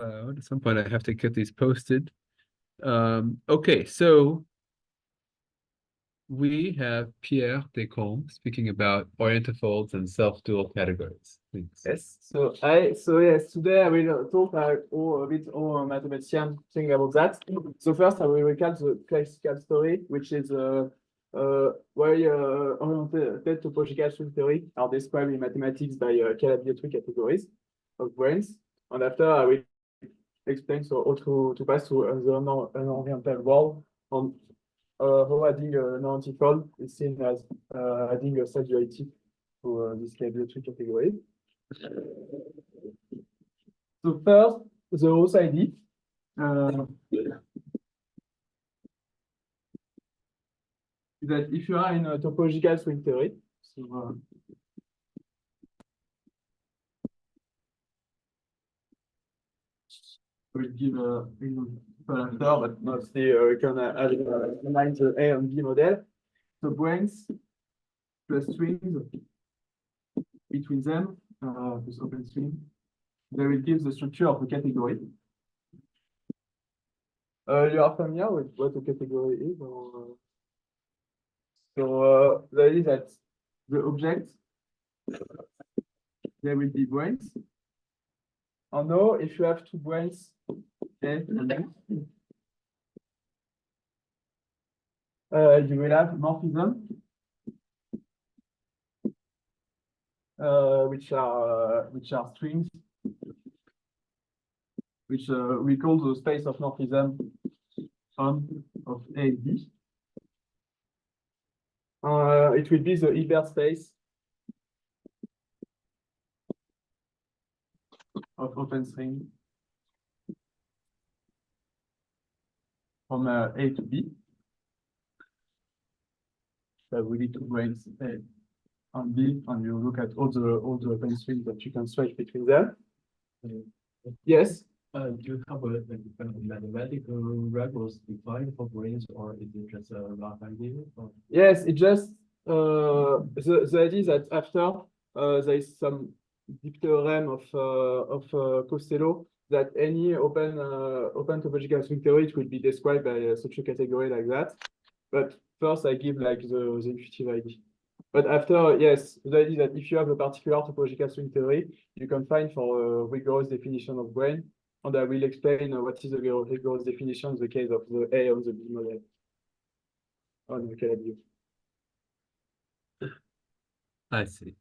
At some point I have to get these posted. Okay, so we have Pierre Descombes speaking about orientifolds and self-dual categories. Thanks. Yes. So yes, today I will talk a bit how mathematicians think about that. So first I will recap the classical story, which is why oriented topological string theory are described in mathematics by three categories of brains. And after I will explain so how to pass to the non-oriental world on how adding an orientifold is seen as adding a set duality to this three category. So first, the host ID. That if you are in a topological string theory, so we'll give a after, but mostly we can align the A and B model. So brains plus strings between them, this open string, they will give the structure of the category. You are familiar with what a category is? Or, so that is that the object, there will be brains. And now, if you have two brains, A and B, you will have morphism, which are strings, which we call the space of morphism of A and B. It will be the Hilbert space of open string from A to B. So we need two brains A and B, and you look at all the open strings that you can switch between them. Yes. Do you have a mathematical records defined for brains, or is it just a rough idea? Or? Yes, it just the idea is that after there is some deep theorem of Costello that any open topological string theory will be described by such a category like that. But first I give like the intuitive idea. But after, yes, the idea is that if you have a particular topological string theory, you can find for a rigorous definition of brain. And I will explain what is the rigorous definition in the case of the A on the B model. On the view. I see.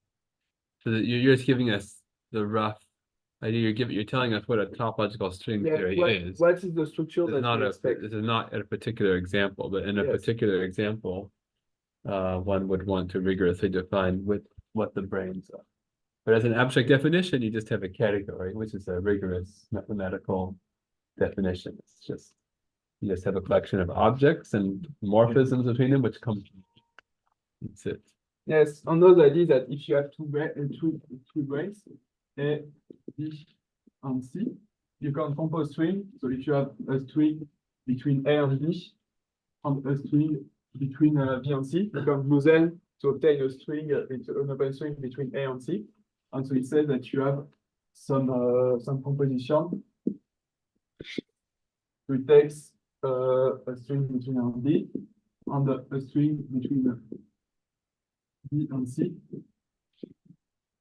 So you're just giving us the rough idea. You're telling us what a topological string theory is. What is the structure that we expect? This is not a particular example, but in a particular example, one would want to rigorously define what the brains are. But as an abstract definition, you just have a category, which is a rigorous mathematical definition. It's just you just have a collection of objects and morphisms between them, which come. That's it. Yes, another idea that if you have two brains, A, B, and C, you can compose string. So if you have a string between A and B, and a string between B and C, you can glue them to obtain a string, an open string between A and C. And so it says that you have some composition. So it takes a string between A and B, and a string between B and C.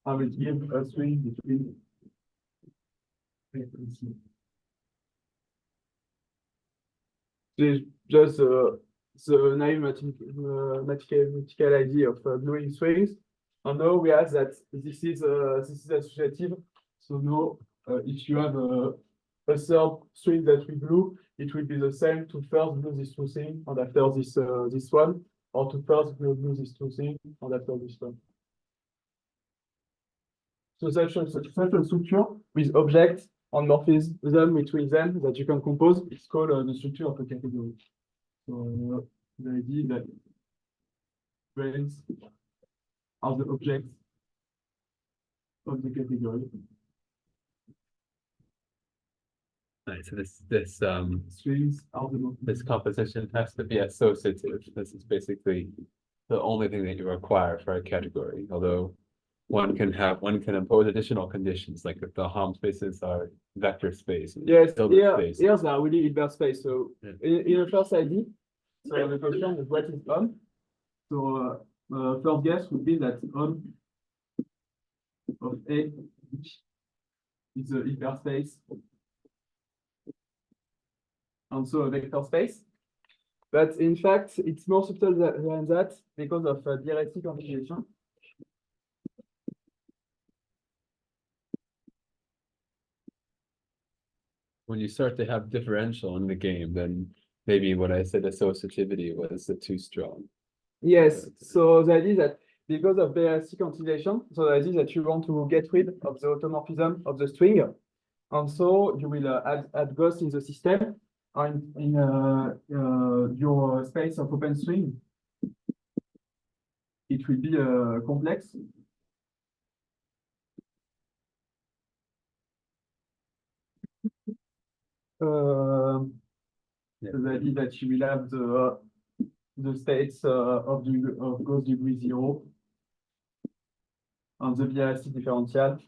I will give a string between A and C. This is just the naive mathematical idea of gluing strings. And now we have that this is associative. So now, if you have a third string that we glue, it will be the same to first glue this two things, and after this one, or to first glue this two things, and after this one. So such a structure with objects and morphism between them that you can compose, it's called the structure of a category. So the idea that brains are the objects of the category. Right, so this composition has to be associative. This is basically the only thing that you require for a category, although one can impose additional conditions, like if the Helm spaces are vector space. Yes, Hilbert here space. they are really Hilbert space. So Yeah. in the first ID, so the question is what is on. So first guess would be that on of A is a Hilbert space, and so a vector space. But in fact, it's more subtle than that because of dialectic conjugation. When you start to have differential in the game, then maybe what I said associativity was too strong. Yes, so the idea is that because of dialectic conjugation, so the idea is that you want to get rid of the automorphism of the string, and so you will add ghosts in the system and in your space of open string. It will be complex. Yeah. So the idea that you will have the states of ghost degree 0 and the dialectic differential.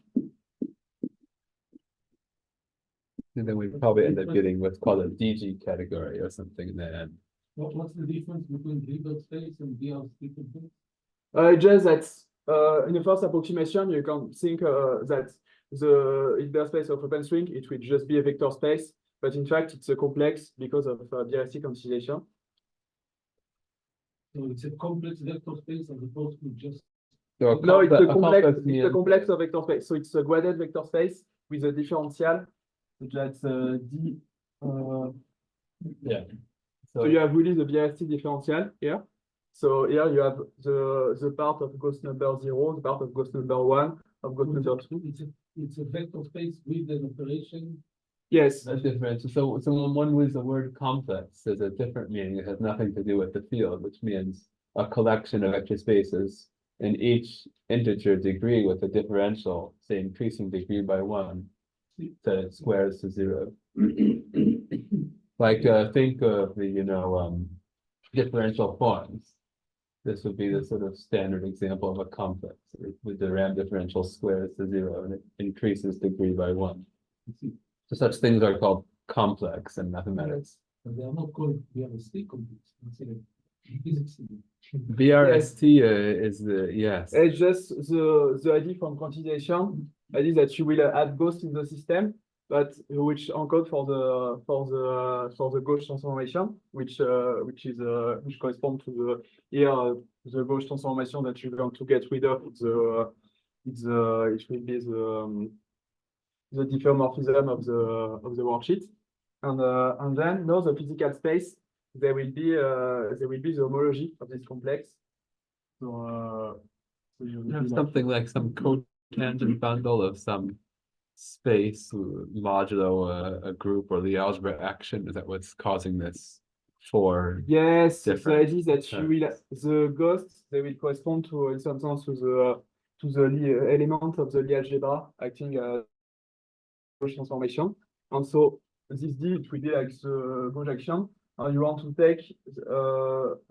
And then we probably end up getting what's called a DG category or something in the end. What's the difference between Hilbert space and dialectic space? Just that in the first approximation, you can think that the Hilbert space of open string, it will just be a vector space, but in fact, it's a complex because of dialectic conjugation. So it's a complex vector space as opposed to just. So No, it's a complex. It's a means- complex of vector space. So it's a graded vector space with a differential. That's D. Yeah. So you have really the dialectic differential here. So here you have the part of ghost number 0, the part of ghost number 1, of ghost number 2. It's a vector space with an operation. Yes. That's different. So when one uses the word complex, there's a different meaning. It has nothing to do with the field, which means a collection of vector spaces in each integer degree with a differential, say increasing degree by 1, that it squares to 0. Like think of the differential forms. This would be the sort of standard example of a complex with the RAM differential squares to 0 and it increases degree by 1. So such things are called complex in mathematics. But they are not called BRST complex. It's a physics. BRST is the yes. It's just the idea from quantization. Idea that you will add ghosts in the system, but which encode for the Gauge transformation, which correspond to the Gauge transformation that you want to get rid of. It will be the diffeomorphism of the worksheet, and then no, the physical space there will be the homology of this complex. So you have something like some cotangent bundle of some space modulo a group or the algebra action. Is that what's causing this for? Yes, the different idea is that you will the ghosts they will correspond to in some sense to the element of the Lie algebra acting Gauge transformation, and so this D it will be like the Gauge action. And you want to take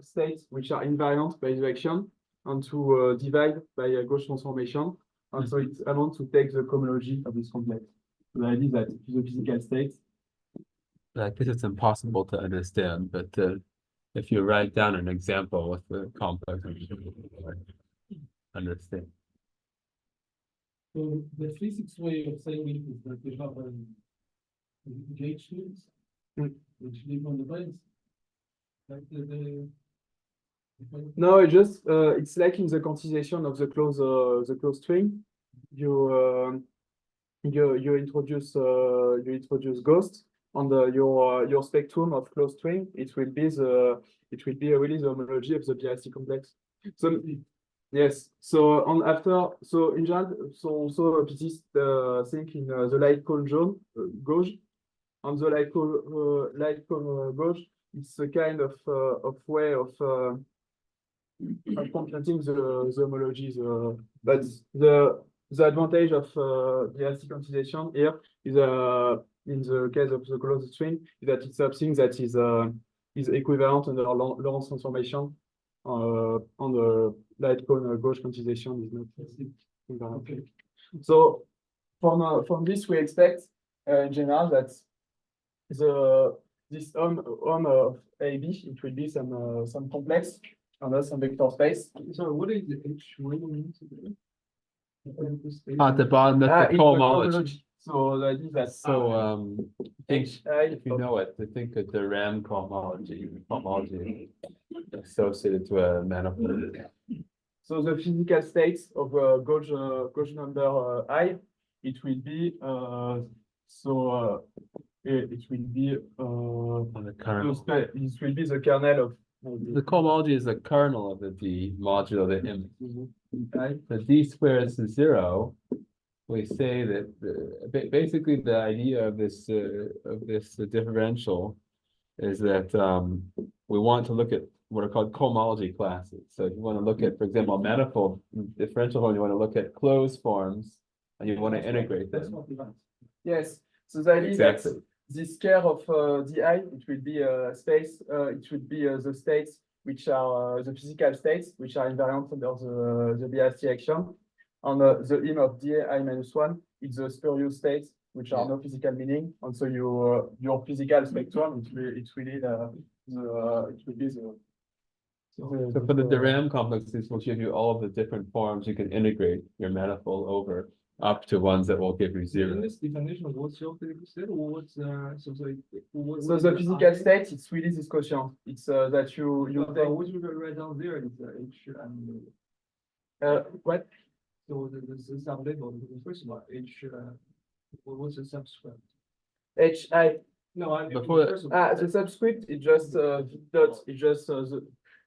states which are invariant by the action and to divide by a Gauge transformation. And so I want to take the cohomology of this complex. So the idea is that the physical states. I guess it's impossible to understand, but if you write down an example with the complex, understand. So the physics way of saying it is that you have gauge fields which live on the brains. Like No, it's like in the quantization of the closed string. You introduce ghosts on your spectrum of closed string. It will be really the homology of the BRC complex. So yes. So in general, so this think in the light cone gauge. On the light cone gauge, it's a kind of way of computing the homologies. But the advantage of the LC quantization here is in the case of the closed string is that it's something that is equivalent under Lorentz transformation. On the light cone gauge quantization is not. Okay. So from this we expect in general that this on of AB it will be some complex and some vector space. So what is the H one? At the bottom, that's the It's cohomology. So that is that. So, think, HI if you know it, to think of the RAM cohomology associated to a manifold. So the physical states of gauge number I, it will be it will be On the kernel. it will be the kernel of The cohomology is the kernel of the D modulo the image. The D squared is 0. We say that basically the idea of this differential is that we want to look at what are called cohomology classes. So if you want to look at, for example, a manifold differential form, you want to look at closed forms and you want to integrate them. Yes. So the idea Exactly. that this care of di, it will be a space, it will be the states which are the physical states which are invariant under the BRT action. And the im of di minus 1, it's the spurious states which are no physical meaning. And so your physical spectrum, it's really it will be the. So for the Durham complexes, will give you all of the different forms you can integrate your manifold over up to ones that will give you In 0. this definition, what's your physical state or what's So the physical state, it's really this quotient. It's that you take. What you write down there is H and What? so the sub label, the first one, H what's the subscript? HI. No, I mean Before the first one. The subscript, it just dot, it just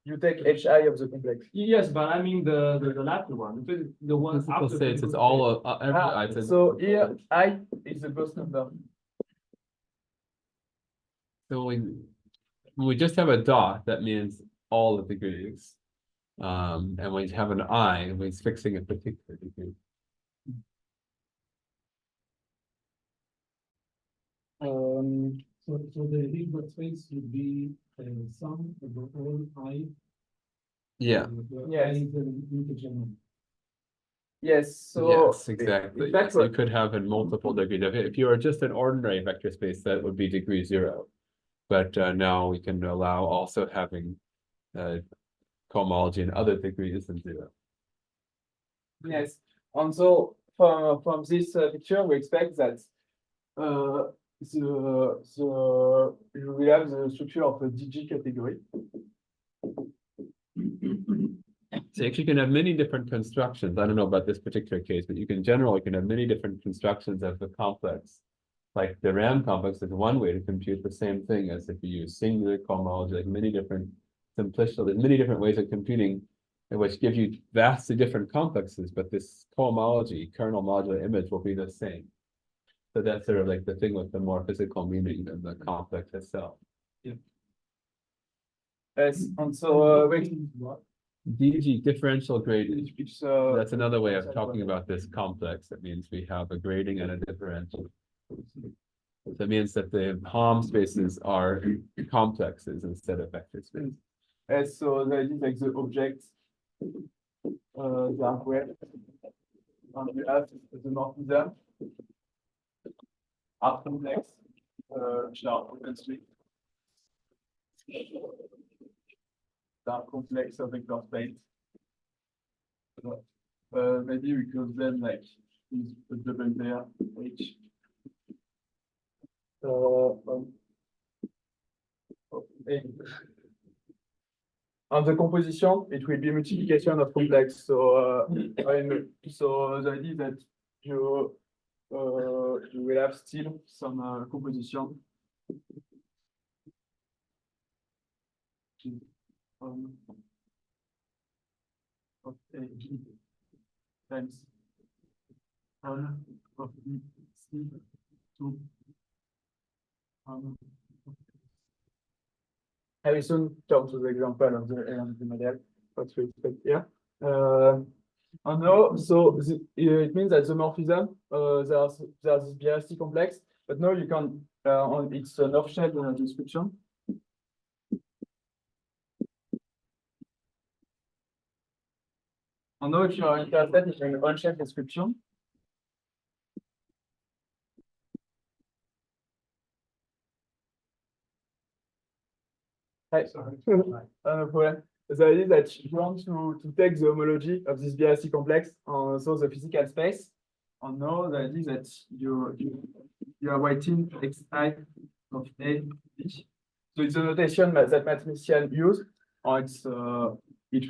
you take HI of the complex. Yes, but I mean the latter one, the one Physical after. states, it's all every item. So here I is the Gauss number. So when we just have a dot, that means all the degrees. And when you have an I, it means fixing a particular degree. So the Hilbert space would be sum of the whole I. Yeah. Yes. Yes. Yes, so. Yes, exactly. in fact, Yes, you could have a multiple degree. If you are just an ordinary vector space, that would be degree 0. But now we can allow also having cohomology in other degrees than 0. Yes, and so from this picture, we expect that we have the structure of a DG category. So actually you can have many different constructions. I don't know about this particular case, but you can generally have many different constructions of the complex. Like the RAM complex is one way to compute the same thing as if you use singular cohomology, like many different simplicity. There's many different ways of computing, which give you vastly different complexes, but this cohomology, kernel modular image will be the same. So that's sort of like the thing with the more physical meaning than the complex itself. Yes, and so DG, differential grading. it's That's another way of talking about this complex. That means we have a grading and a differential. That means that the Hom spaces are complexes instead of vector spaces. Yes, so that is like the objects they are square. And we have the morphism are complex, which are open-street. They are complex of vector space. Maybe we call them like a double pair H. And the composition, it will be multiplication of complex. So so the idea that you will have still some composition. Of A times 1 of B C 2. I will soon come to the example of the model, what we expect here. And now, so it means that the morphism, there's this BRC complex, but now you can, it's an offset description. I know if you are interested in an on-chain description. Hi. No problem. The idea is that you want to take the homology of this BRC complex on so the physical space. And now the idea is that you are writing xi of a b. So it's a notation that mathematicians use, or it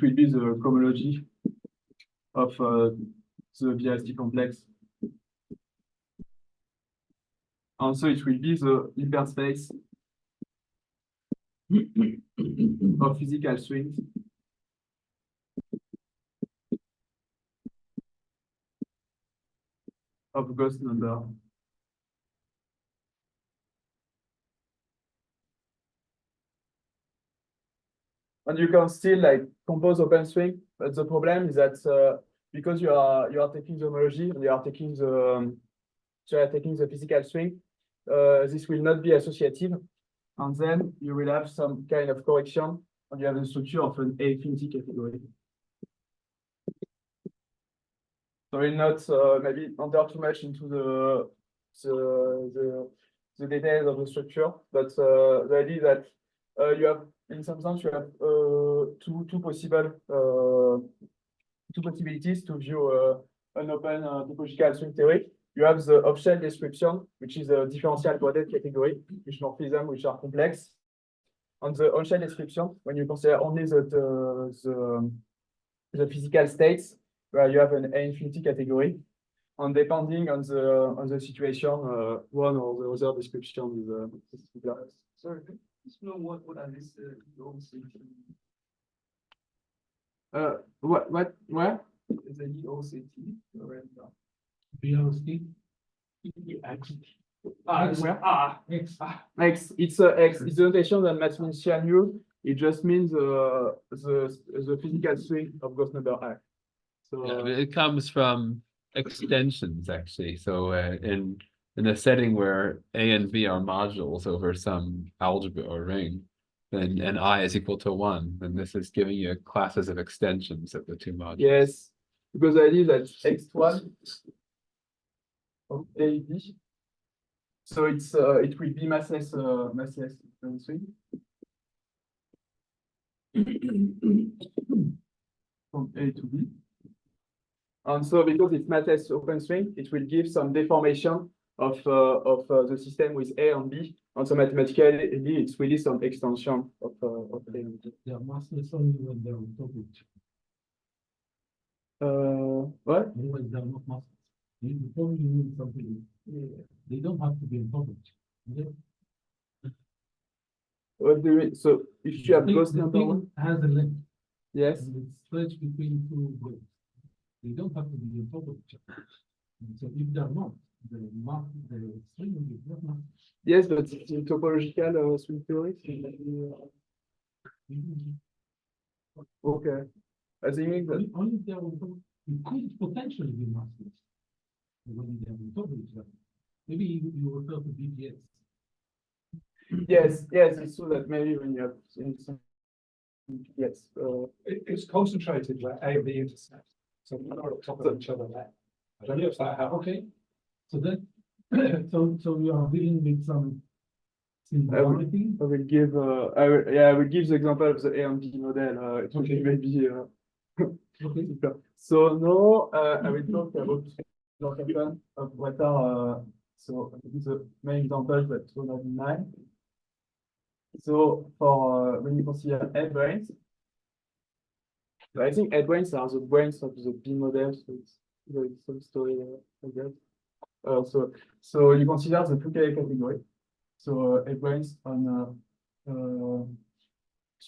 will be the homology of the BRC complex. And so it will be the hyperspace of physical strings of Gauss number. And you can still like compose open string, but the problem is that because you are taking the homology and you are taking the physical string, this will not be associative, and then you will have some kind of correction, and you have the structure of an infinity category. So we'll not maybe enter too much into the details of the structure, but the idea is that you have, in some sense, you have two possibilities to view an open topological string theory. You have the off-shell description, which is a differential quadratic category, which morphism, which are complex. On the on-shell description, when you consider only the physical states, where you have an infinity category, and depending on the situation, one or the other description is Sorry, just know what are these OCT? Where? The EOCT. BLC. X. It's a X. It's the notation that mathematicians use. It just means the physical string of Gauss number I. So Yeah, it comes from extensions actually. So in a setting where A and B are modules over some algebra or ring, then and I is equal to 1, then this is giving you classes of extensions of the two modules. yes, because the idea is that X1 of A B. So it will be massless string. From A to B. And so because it's massless open string, it will give some deformation of the system with A and B. And so mathematically, it's really some extension of A and B. They are massless only when they're on top of each What? other. Otherwise, they're not massless. You probably need something. They don't have to be on top of each other. What do you mean? So if you have Gauss The number thing one, has a length. yes. And it's stretched between two blocks. They don't have to be on top of each other. And so if they're not, the string is not massless. Yes, but it's in topological string theory. Okay. I think that Only if they're on top, it could potentially be massless. When they're on top of each other. Maybe you refer to BPS. yes, it's true that maybe when you have in some yes. It's concentrated where A and B intersect. So we're not on top of each other there. I don't know if that helps. Okay. So then, so you are dealing with some I will similarity. I will give I will give the example of the A and B model. It will be maybe Okay. so now I will talk about notation of what are so the main examples that 209. So for when you consider head brains, so I think head brains are the brains of the B model, so it's some story like that. So you consider the Foucault category. So head brains on so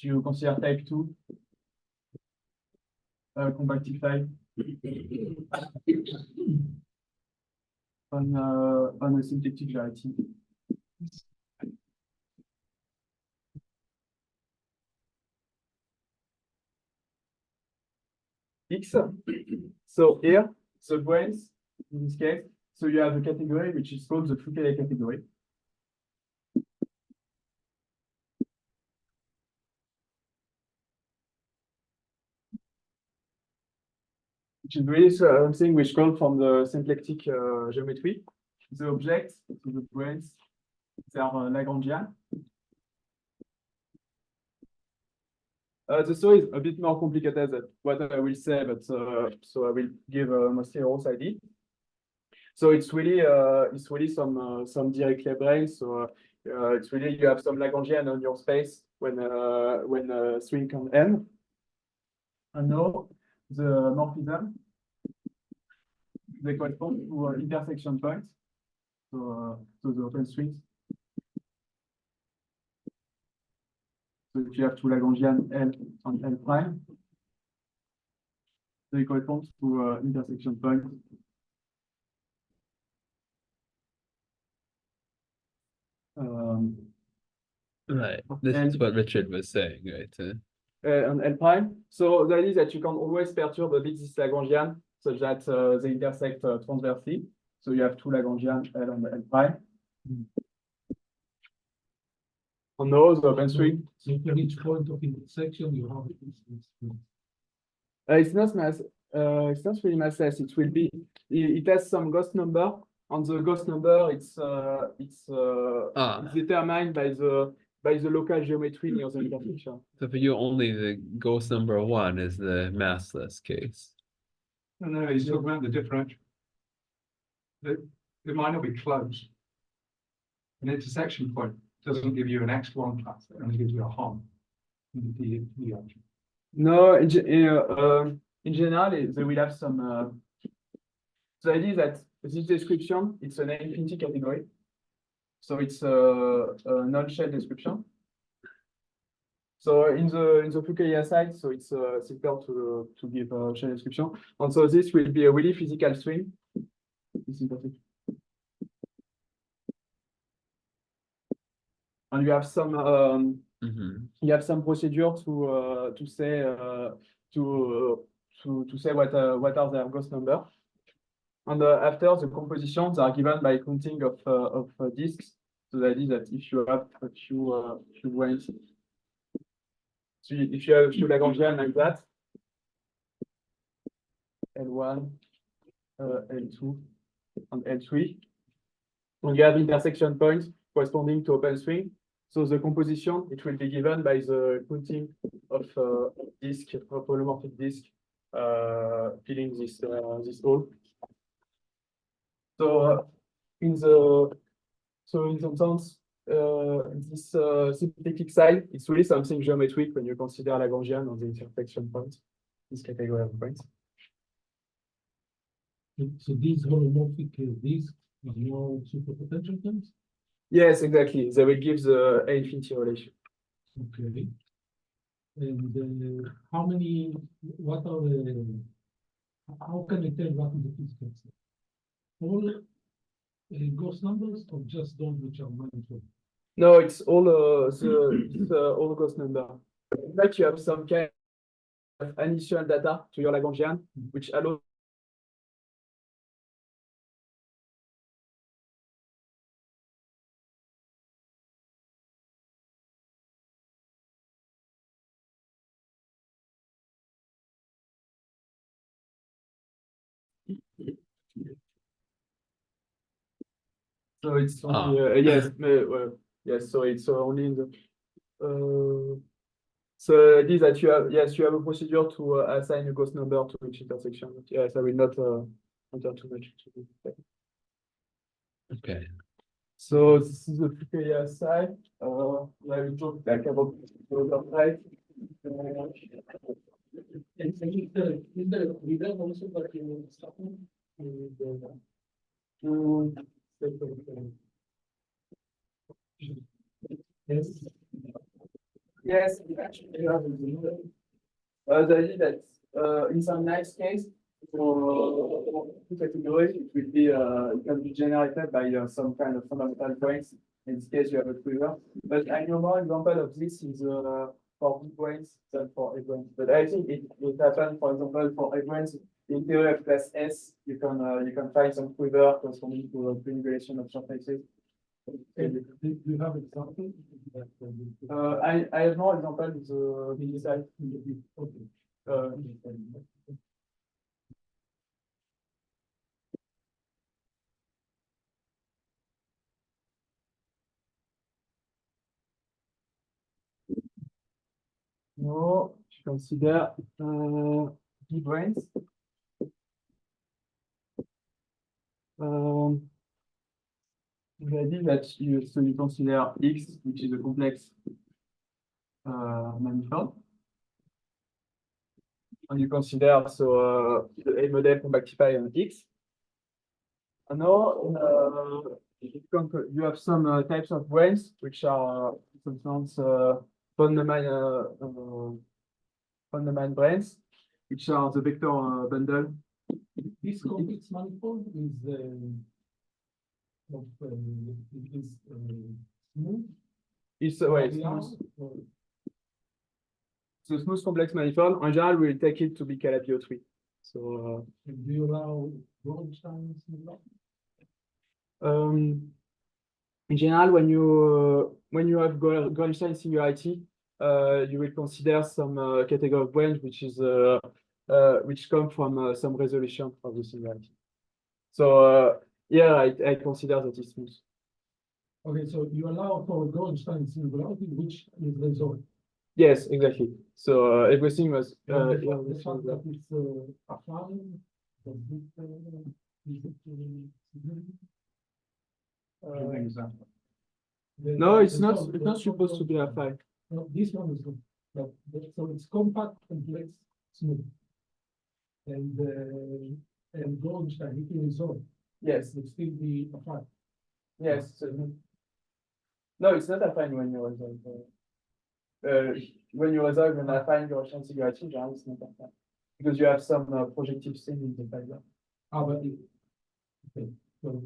you consider type 2 compactified on a symplectic variety. X. So here, the brains, in this case, so you have a category which is called the Foucault category. which is really something which comes from the symplectic geometry. The objects, so the brains, they are Lagrangian. The story is a bit more complicated than what I will say, but so I will give mostly a rough idea. So it's really some Dirichlet brains. So it's really you have some Lagrangian on your space when string can n. And now the morphism, they correspond to intersection points. So the open strings. So if you have two Lagrangian L and L prime, they correspond to intersection points. Right. This is what Richard was saying, right? And L prime. So the idea is that you can always perturb a bit this Lagrangian such that they intersect transversely. So you have two Lagrangian L and L prime. On those open string. So for each point of intersection, you have It's not really massless. It will be. It has some Gauss number. On the Gauss number, it's determined by the local geometry near the intersection. So for you, only the Gauss number 1 is the massless case. No, he's talking about the differential. It might not be close. An intersection point doesn't give you an x1 class, it only gives you a hom. No, in general, they will have some. The idea is that this description, it's an infinity category. So it's a non-shell description. So in the Fukaya side, so it's simpler to give a shell description. And so this will be a really physical string. And you have some procedure to say what are their Gauss number. And after the compositions are given by counting of disks. So that is that if you have a few brains, so if you have a few Lagrangian like that, L1, L2, and L3, and you have intersection points corresponding to open string. So the composition, it will be given by the counting of disk, of holomorphic disk, filling this hole. So in some sense, this symplectic side, it's really something geometric when you consider Lagrangian on the intersection points, this category of points. So these holomorphic disks are more superpotential terms? Yes, exactly. They will give the A infinity relation. Okay. And how many, what are the, how can I tell what is the physical state? All Gauss numbers or just those which are manifold? No, it's all all Gauss number. In fact, you have some kind of initial data to your Lagrangian, which allows so it's only, yes, so it's only in the so it is that you have you have a procedure to assign a Gauss number to each intersection. But yes, I will not enter too much into this. Okay. So this is the Fukaya side. I will talk like about the other side. And is the reader also that you starting? Yes. Yes, actually, the idea that in some nice case, for categories, it will be it can be generated by some kind of fundamental points. In this case, you have a quiver. But I know more example of this is for B points than for A points. But I think it happens, for example, for A points in theory of class S, you can find some quiver corresponding to a triangulation of surfaces. Do you have examples? I have more examples with the side. Now, you consider B branes. The idea that you consider X, which is a complex manifold, and you consider the A model compactify on X. And now you have some types of branes which are sometimes von Neumann branes, which are the vector bundle. This complex manifold is smooth. It's round, smooth. So smooth complex manifold, in general, we'll take it to be Calabi-03. So do you allow Goldstein similar? in general, when you have Goldstein singularity, you will consider some category of branes which come from some resolution of the singularity. So here I consider that it's smooth. Okay, so you allow for Goldstein singularity, which is resolved. Yes, exactly. So everything was The fact that it's affine, does no, it's not supposed to be affine. No, this one is not. So it's compact, complex, smooth. And Goldstein, if you resolve, Yes, would still be affine. yes. No, it's not affine when you resolve. When you resolve an affine Gaussian singularity, generally it's not affine because you have some projective thing in the fiber. Ah, but okay. So,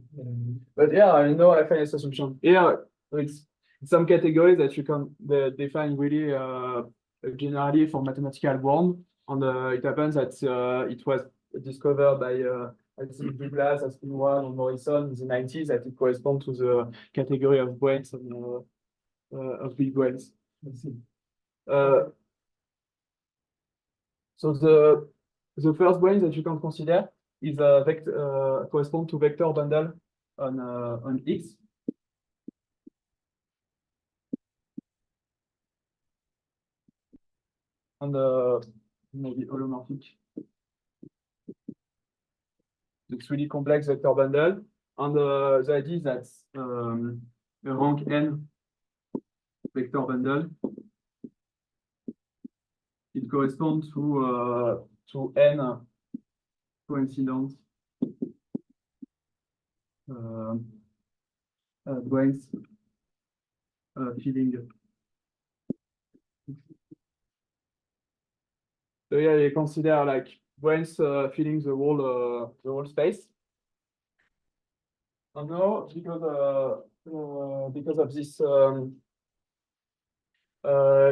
But yeah, I know affine assumption. Yeah, it's some categories that you can define really generally for mathematical world. And it happens that it was discovered by I think Douglas, Aspinwall, and Morrison in the 90s that it corresponds to the category of branes and of big branes. let's see. So the first brane that you can consider is a vector correspond to vector bundle on X. And maybe holomorphic. It's really complex vector bundle. And the idea is that a rank n vector bundle, it corresponds to n coincidence branes filling. So yeah, you consider like branes filling the whole space. And now because of this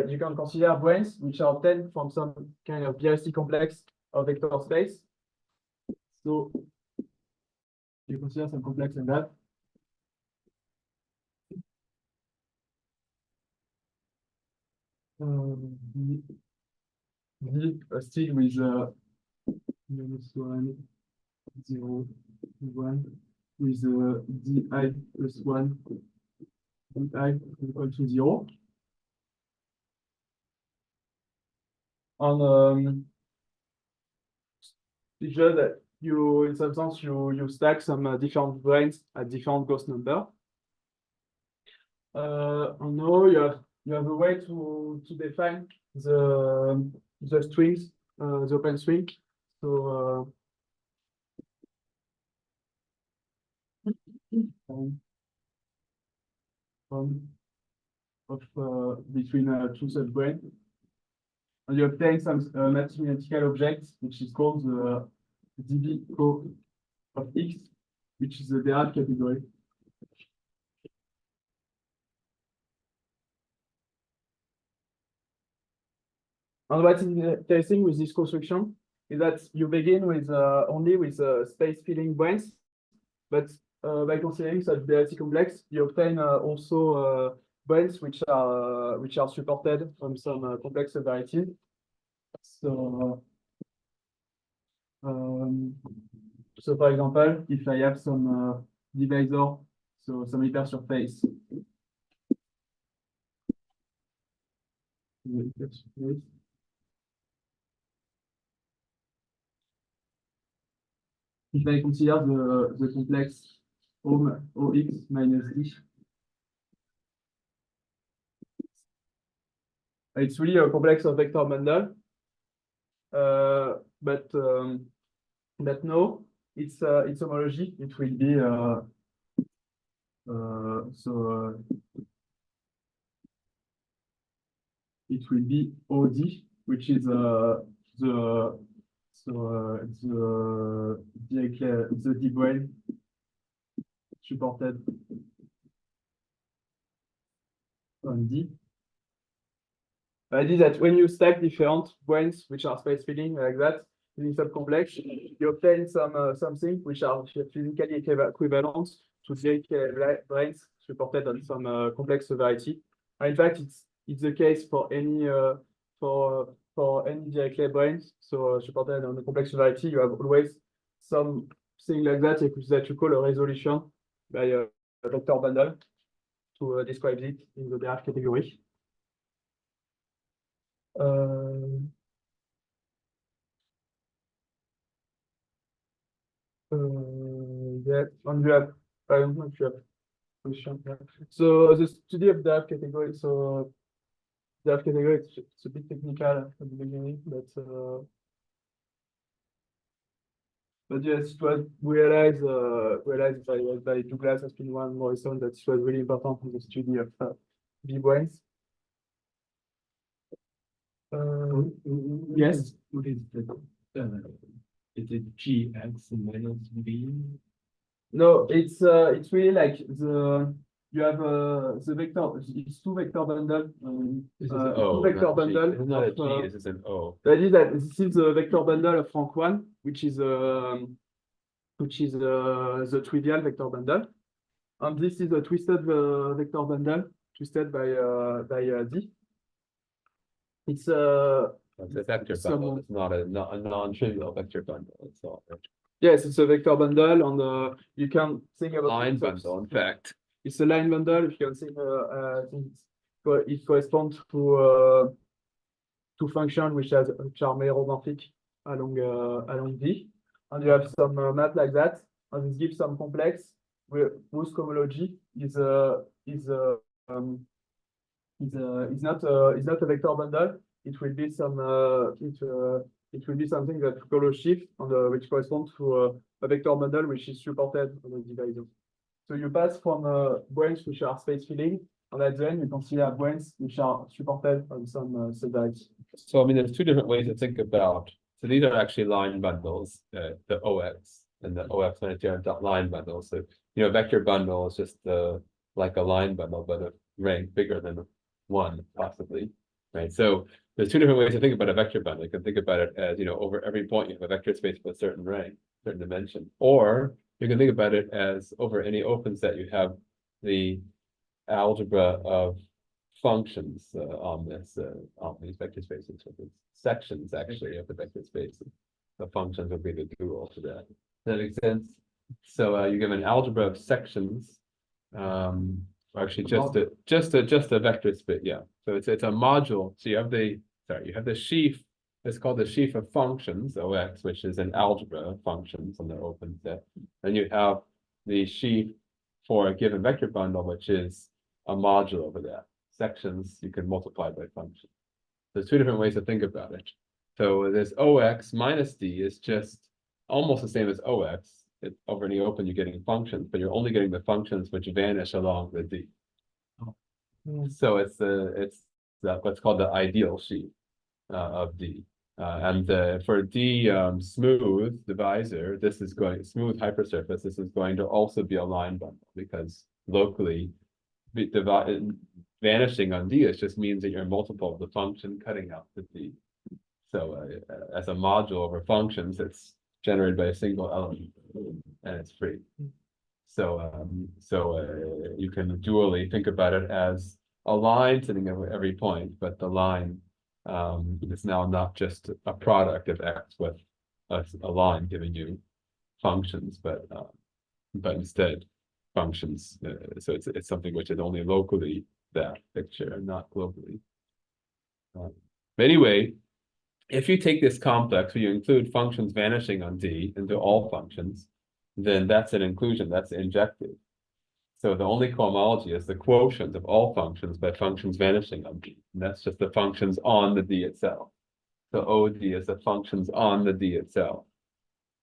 you can consider branes which are obtained from some kind of BRC complex of vector space. So you consider some complex in that. Still with -1, 0, 1 with di plus 1 di equal to 0. And it's just that in some sense you stack some different branes at different Gauss number. And now you have a way to define the strings, the open string. So between two subbranes, and you obtain some mathematical object which is called the dB co of X, which is the derived category. And what is interesting with this construction is that you begin with only with space filling branes, but by considering such BRC complex, you obtain also branes which are supported from some complex varieties. So, so for example, if I have some divisor, so some hypersurface, If I consider the complex OX minus D, it's really a complex of vector bundle. But no, it's homology. It will be it will be OD, which is the D brain supported on D. I did that when you stack different brains which are space filling like that in subcomplex, you obtain something which are physically equivalent to the brains supported on some complex variety. And in fact, it's the case for any Dirichlet brains. So supported on the complex variety, you have always something like that you call a resolution by a vector bundle to describe it in the Dirac category. Yeah, and you have, I don't know if you have question. Yeah. So the study of Dirac category, so Dirac category, it's a bit technical at the beginning, but yes, it was realized by Douglas has been one Morrison that it was really important in the study of B-brains. Yes. What is is it GX minus B? No, it's really like you have the vector. It's two vector bundle. Two vector bundle. It's not a G. This is an O. That is that this is the vector bundle of rank 1, which is the trivial vector bundle, and this is a twisted vector bundle, twisted by D. It's a vector bundle. It's not a non-trivial vector bundle. It's all right. Yes, it's a vector bundle, and you can think about line bundle. In fact, it's a line bundle. If you can think, it corresponds to function which are meromorphic along D, and you have some map like that, and this gives some complex whose cohomology is not a vector bundle. It will be some it will be something that we call a shift, and which corresponds to a vector bundle which is supported on the divisor. So you pass from brains which are space filling, and at the end you consider brains which are supported on some subdivides. So I mean, there's two different ways to think about. So these are actually line bundles, the OX and the OX minus line bundles. So vector bundle is just like a line bundle, but a rank bigger than 1 possibly, right? So there's two different ways to think about a vector bundle. You can think about it as over every point you have a vector space with a certain rank, certain dimension, or you can think about it as over any open set you have the algebra of functions on these vector spaces. So the sections actually of the vector space. The functions will be the dual to that. Does that make sense? So you give an algebra of sections. Actually, just a vector space. Yeah. So it's a module. So you have the sheaf. It's called the sheaf of functions, OX, which is an algebra of functions on the open set. And you have the sheaf for a given vector bundle, which is a module over that. Sections you can multiply by function. There's two different ways to think about it. So this OX minus D is just almost the same as OX. Over in the open, you're getting functions, but you're only getting the functions which vanish along the D. So it's what's called the ideal sheaf of D. And for D smooth divisor, this is going smooth hypersurface. This is going to also be a line bundle because locally vanishing on D, it just means that you're multiple of the function cutting out the D. So as a module over functions, it's generated by a single element and it's free. So you can dually think about it as a line sitting at every point, but the line is now not just a product of X with a line giving you functions, but instead functions. So it's something which is only locally that picture and not globally. But anyway, if you take this complex where you include functions vanishing on D into all functions, then that's an inclusion, that's injective. So the only cohomology is the quotient of all functions by functions vanishing on D. And that's just the functions on the D itself. So OD is the functions on the D itself.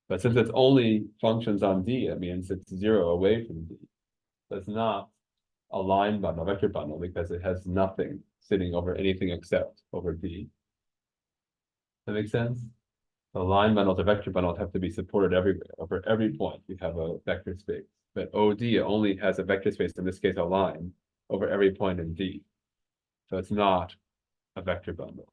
But since it's only functions on D, it means it's zero away from D. So it's not a line bundle, vector bundle, because it has nothing sitting over anything except over D. That makes sense? The line bundles or vector bundles have to be supported everywhere. Over every point, you have a vector space. But OD only has a vector space, in this case, a line, over every point in D. So it's not a vector bundle.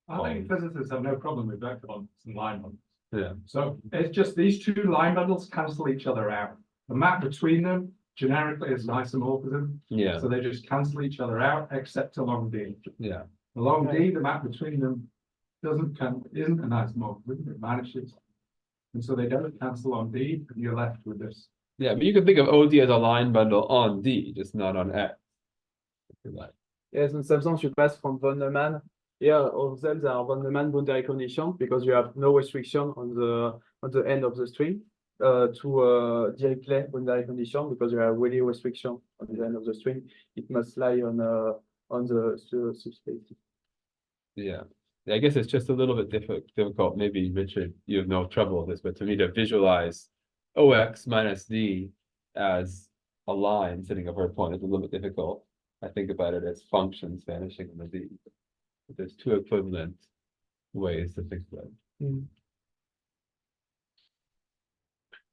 I think physicists have no problem with vector bundles and line bundles. Yeah. So it's just these two line bundles cancel each other out. The map between them generically is an isomorphism. Yeah. So they just cancel each other out except along D. Yeah. Along D, the map between them isn't an isomorphism, it vanishes. And so they don't cancel on D, and you're left with this. Yeah, but you can think of OD as a line bundle on D, just not on X. If you like. Yes, in some sense, you pass from von Neumann. Here, all of them are von Neumann boundary condition because you have no restriction on the end of the string to directly boundary condition because you have really restriction on the end of the string. It must lie on the subspace. Yeah. I guess it's just a little bit difficult. Maybe Richard, you have no trouble with this, but to me to visualize OX minus D as a line sitting over a point is a little bit difficult. I think about it as functions vanishing in the D. But there's two equivalent ways to think about it.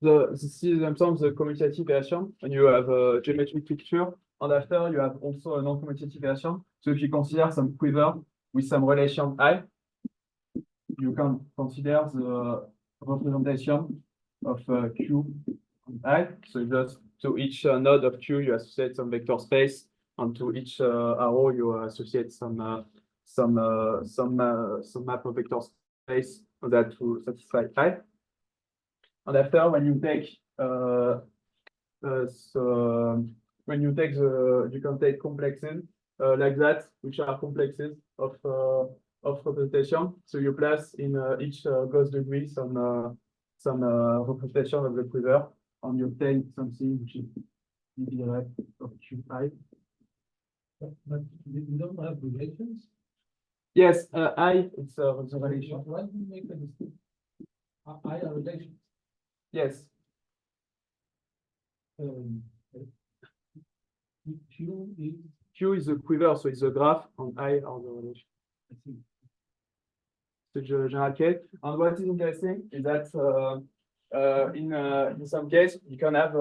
This is sometimes the commutative version, and you have a geometric picture, and after you have also a non-commutative version. So if you consider some quiver with some relation I, you can consider the representation of Q and I. So just to each node of Q, you associate some vector space, and to each arrow, you associate some map of vector space that to satisfy I. And after, when you take you can take complexes like that, which are complexes of representation. So you place in each Gauss degree some representation of the quiver, and you obtain something which is direct of Q5. But you don't have relations? Yes, I, it's the relation. Why do you make a distinction? I are relations. Yes. Q is the quiver, so it's the graph, and I are the relation. I see. The general case. And what is interesting is that in some case you can have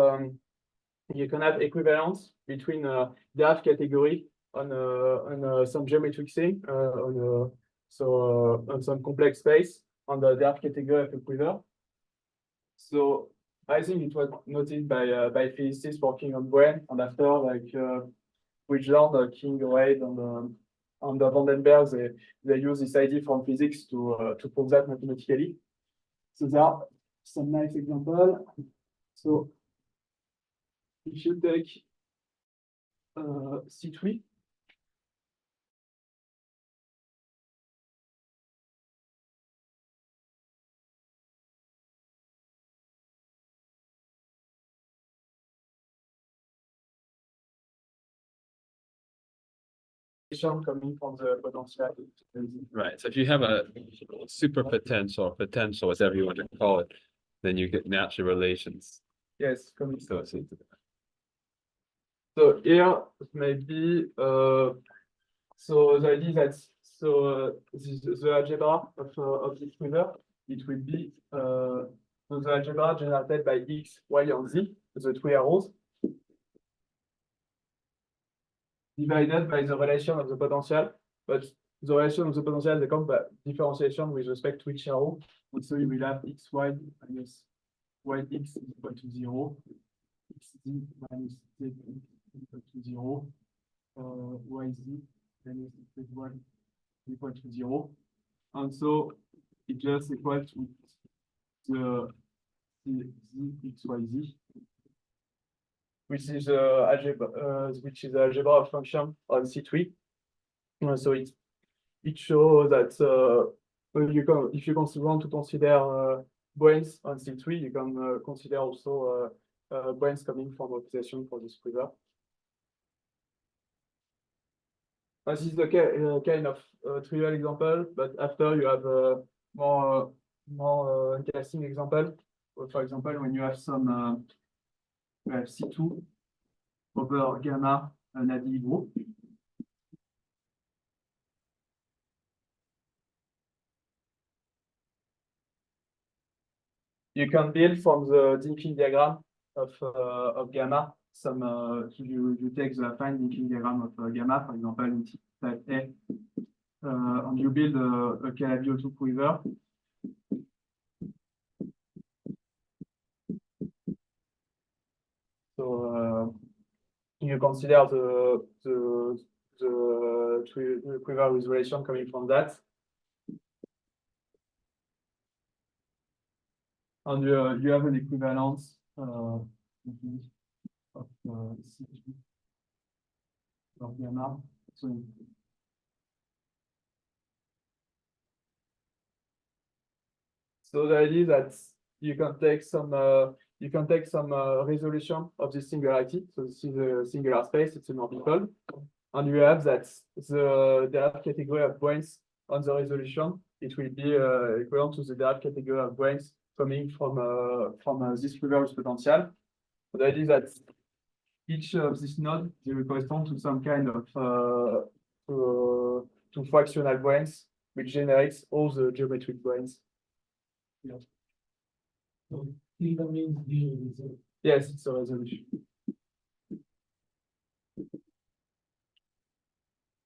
equivalence between graph category on some geometric thing on some complex space on the graph category of a quiver. So I think it was noted by physicists working on brain, and after like Bridgeland, King, Wade, and Vandenberg, they use this idea from physics to prove that mathematically. So there are some nice examples. So if you take C3. Coming from the potential. Right. So if you have a super potential, whatever you want to call it, then you get natural relations. Yes, coming. Associated to that. So here maybe so the idea that the algebra of this quiver, it will be so the algebra generated by X, Y, and Z, the three arrows, divided by the relation of the potential, but the relation of the potential they come by differentiation with respect to each arrow. And so you will have xy minus yx is equal to 0, xz minus z equal to 0, yz minus z1 equal to 0. And so it just equal to the xyz, which is the algebra of function on C3. So it shows that if you want to consider brains on C3, you can consider also brains coming from optimization for this quiver. This is the kind of trivial example, but after you have more interesting example. For example, when you have some you have C2 over gamma NADI group. You can build from the Dinking diagram of gamma some you take the affine Dinking diagram of gamma, for example, in type A, and you build a KLBO2 quiver. So you consider the quiver resolution coming from that. And you have an equivalence of gamma. So the idea is that you can take some resolution of this singularity. So this is a singular space, it's an orbital. And you have that the Dirac category of brains on the resolution, it will be equivalent to the Dirac category of brains coming from this quiver with potential. So the idea is that each of these nodes will correspond to some kind of to fractional brains, which generates all the geometric brains. Yeah. So theta means the result. Yes, it's a resolution.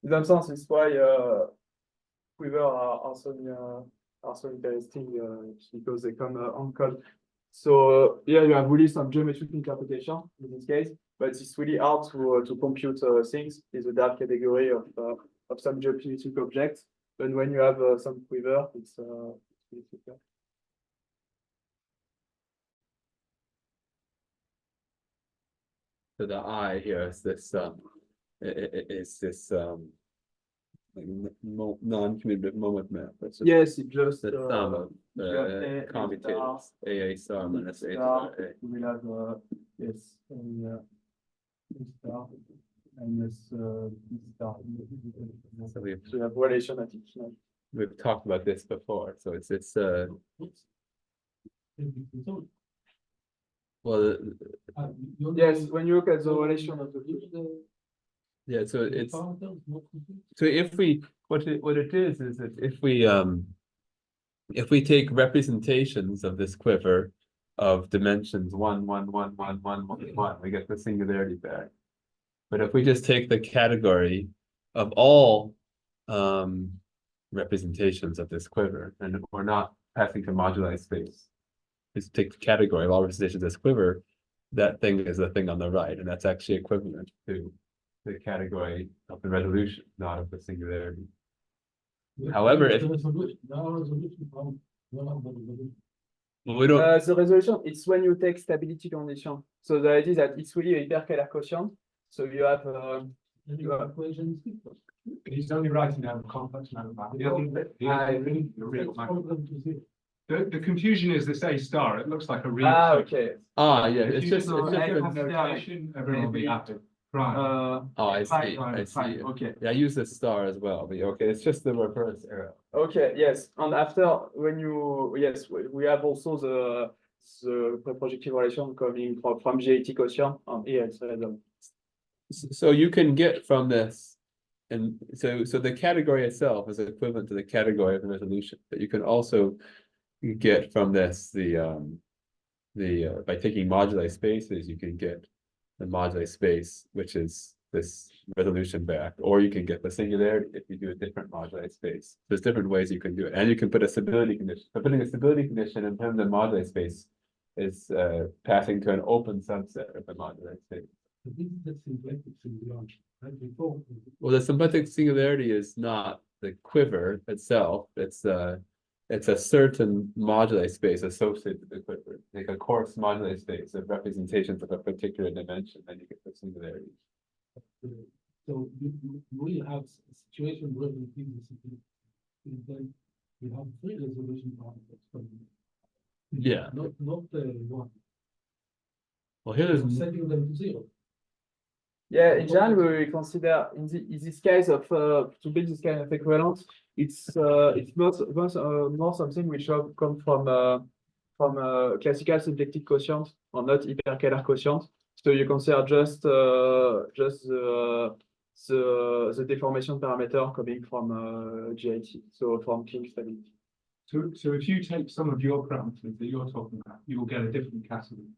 In some sense, it's why quiver are so interesting because they come on code. So here you have really some geometric interpretation in this case, but it's really hard to compute things in the Dirac category of some geometric objects. And when you have some quiver, it's really super. So the I here is this like non-commutative moment map. It's just Yes, it just the sum of A commutative AA star minus A star, star A. we will have yes, A star and this B star. So we've So you have relation at each node. we've talked about this before. So it's Oops. Maybe result. well You Yes, only- when you look at the relation of the yeah. So the it's counters, not complete. so if we what it is that if we take representations of this quiver of dimensions 1, 1, 1, 1, 1, 1, 1, we get the singularity back. But if we just take the category of all representations of this quiver, and we're not passing to moduli space, just take the category of all representations of this quiver, that thing is the thing on the right, and that's actually equivalent to the category of the resolution, not of the singularity. However, The if- resolution, the resolution from one of the resolution. We don't, the resolution, it's when you take stability condition. So the idea is that it's really a hypercalar quotient. So you have And You your are- equation is equal. He's only writing down complex mathematics. He doesn't read the real That's math. problem to see. The confusion is this A star, it looks like a real. shape. okay. yeah, If it's you just, just it's just, have a- notation, everyone will be happy. Right. oh, I fine, see, fine, I fine, see. okay. Yeah, I use the star as well, but okay, it's just the reverse arrow. Okay, yes, and after when you yes, we have also the projective relation coming from GAT quotient and here it's So you can get from this, and so the category itself is equivalent to the category of the resolution, but you can also get from this by taking moduli spaces, you can get the moduli space, which is this resolution back, or you can get the singularity if you do a different moduli space. There's different ways you can do it, and you can put a stability condition. But putting a stability condition in terms of moduli space is passing to an open subset of the moduli space. But this is the symplectic singularity, right? Before. Well, the symplectic singularity is not the quiver itself, it's a certain moduli space associated with the quiver, like a coarse moduli space of representations of a particular dimension, then you get the singularity. So you will have a situation where we think the situation, and then you have three resolution particles. Yeah. Not one. Well, here there's Setting them to zero. Yeah, in general, we consider in this case of to build this kind of equivalence, it's more something which come from classical symplectic quotient or not hypercalar quotient. So you consider just the deformation parameter coming from GIT, so from King stability. So if you take some of your parameters that you're talking about, you will get a different category.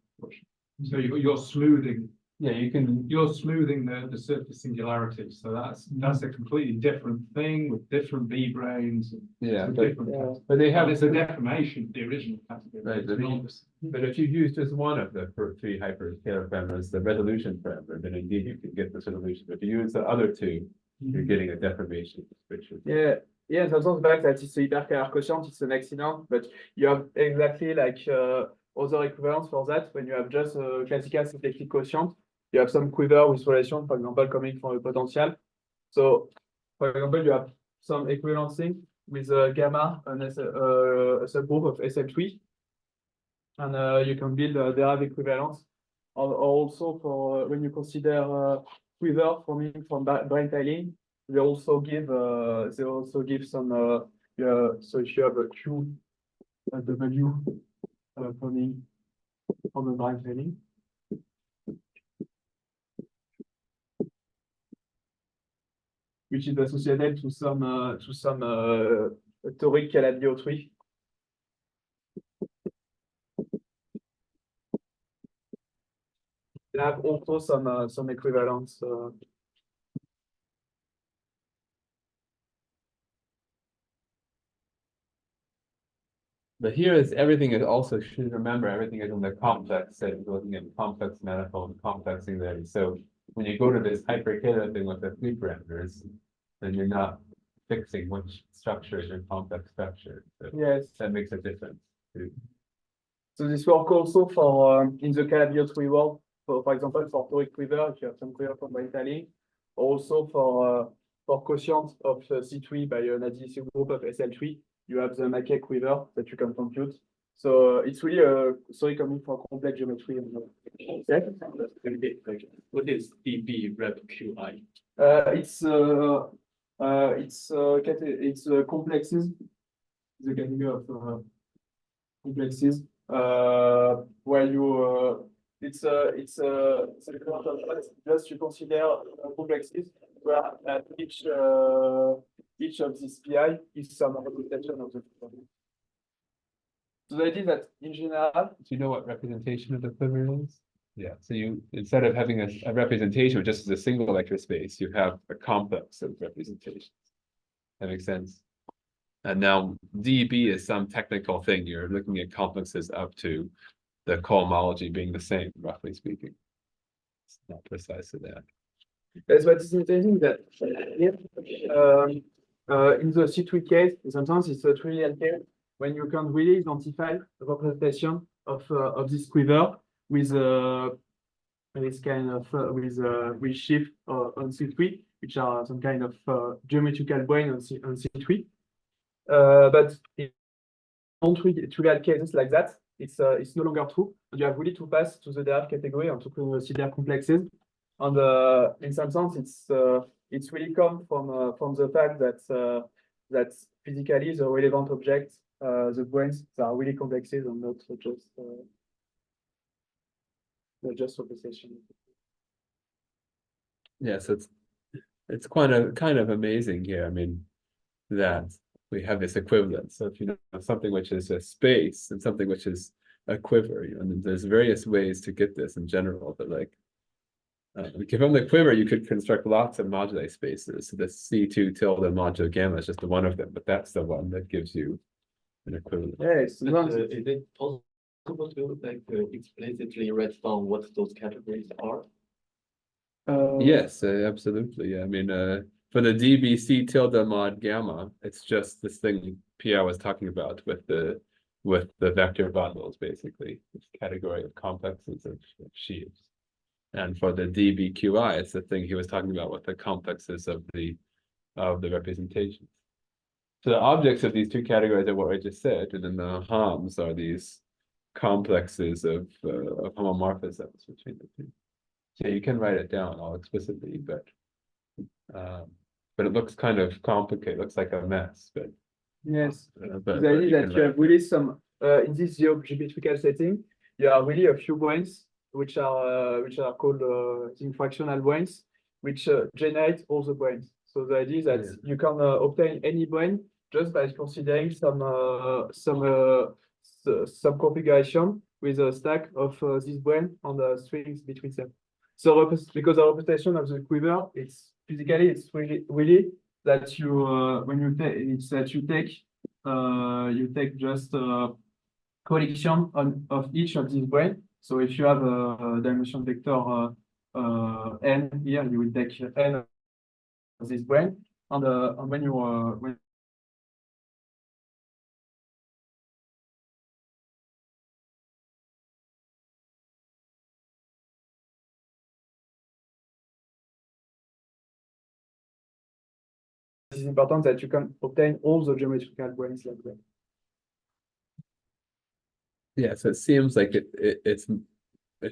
So you're smoothing. yeah, you can You're smoothing the surface singularity. So that's a completely different thing with different B branes. yeah, But they have it's a deformation of the original category. Right, It's not- but if you use just one of the three hyperscalar parameters, the resolution parameter, then indeed you can get the solution. But if you use the other two, you're getting a deformation picture. Yeah, in terms of the fact that it's a hypercalar quotient, it's an accident, but you have exactly like other equivalents for that. When you have just a classical symplectic quotient, you have some quiver with relation, for example, coming from a potential. So, for example, you have some equivalencing with gamma, a subgroup of SL3, and you can build a derived equivalence. Or also for when you consider quiver forming from brain tiling, they also give some so if you have a Q a W coming from the brain tiling. Which is associated to some toric calabiotree. They have also some equivalence. But here is everything is also should remember everything is in the complex set, looking at complex manifold and complexing there. So when you go to this hypercalar thing with the three parameters, then you're not fixing which structure is your complex structure. So Yes. that makes a difference too. So this work also for in the calabiotree world. For example, for toric quiver, if you have some quiver from brain tiling, also for quotient of C3 by an adhesive group of SL3. You have the Mackay quiver that you can compute. So it's really a story coming from complex geometry. What is DB rep QI? It's complexes. The category of complexes. Where you it's just you consider complexes where each of these PI is some representation of the quiver. So the idea that in general, Do you know what representation of the quiver is? Yeah, so you instead of having a representation just as a single vector space, you have a complex of representations. That makes sense. And now DB is some technical thing. You're looking at complexes up to the cohomology being the same, roughly speaking. It's not precisely that. that's what is interesting that in the C3 case, sometimes it's a trivial case when you can really identify the representation of this quiver with this kind of with shift on C3, which are some kind of geometrical brain on C3. But in non-trivial cases like that, it's no longer true. You have really to pass to the derived category and to consider complexes. And in some sense, it's really come from the fact that that physically the relevant objects, the brains, are really complexes and not just representation. Yeah, so it's kind of amazing here. I mean, that we have this equivalence. So if you know something which is a space and something which is a quiver, you know, and there's various ways to get this in general, but like from the quiver, you could construct lots of moduli spaces. So the C2 tilde modulo gamma is just one of them, but that's the one that gives you an equivalent. Yeah, it's Is it possible to like explicitly write down what those categories are? Yes, absolutely. Yeah. I mean, for the DBC tilde mod gamma, it's just this thing Pierre was talking about with the vector bundles, basically, this category of complexes of sheaves. And for the DBQI, it's the thing he was talking about with the complexes of the representations. So the objects of these two categories are what I just said, and then the HOMs are these complexes of homomorphisms between the two. So you can write it down all explicitly, but it looks kind of complicated, looks like a mess, but Yes. but The idea you that can you write have really some in this geometrical setting, there are really a few branes which are called the fractional branes, which generate all the branes. So the idea is that you can obtain any brane just by considering some configuration with a stack of this brane on the strings between them. So because the representation of the quiver, it's physically it's really that you when you take it's that you take just a collection of each of these branes. So if you have a dimension vector n here, you will take n of this brane, and when you when it's important that you can obtain all the geometrical branes like that. Yeah, so it seems like it's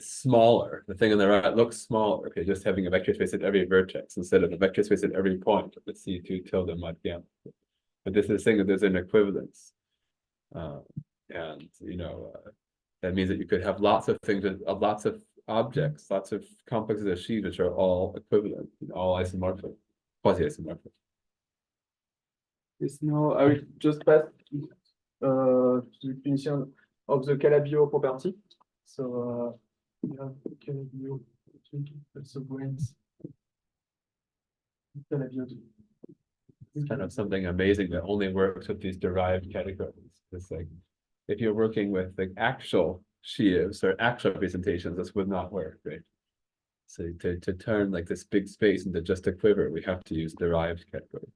smaller. The thing on the right looks smaller. Okay, just having a vector space at every vertex instead of a vector space at every point of the C2 tilde mod gamma. But this is saying that there's an equivalence. And that means that you could have lots of things with lots of objects, lots of complexes of sheaves which are all equivalent, all isomorphic, quasi-isomorphic. Yes, no, I will just pass to the definition of the Calabi-Yau property. So we have Calabi-Yau also branes. Calabi-Yau. It's kind of something amazing that only works with these derived categories. It's like if you're working with like actual sheaves or actual representations, this would not work, right? So to turn like this big space into just a quiver, we have to use derived category.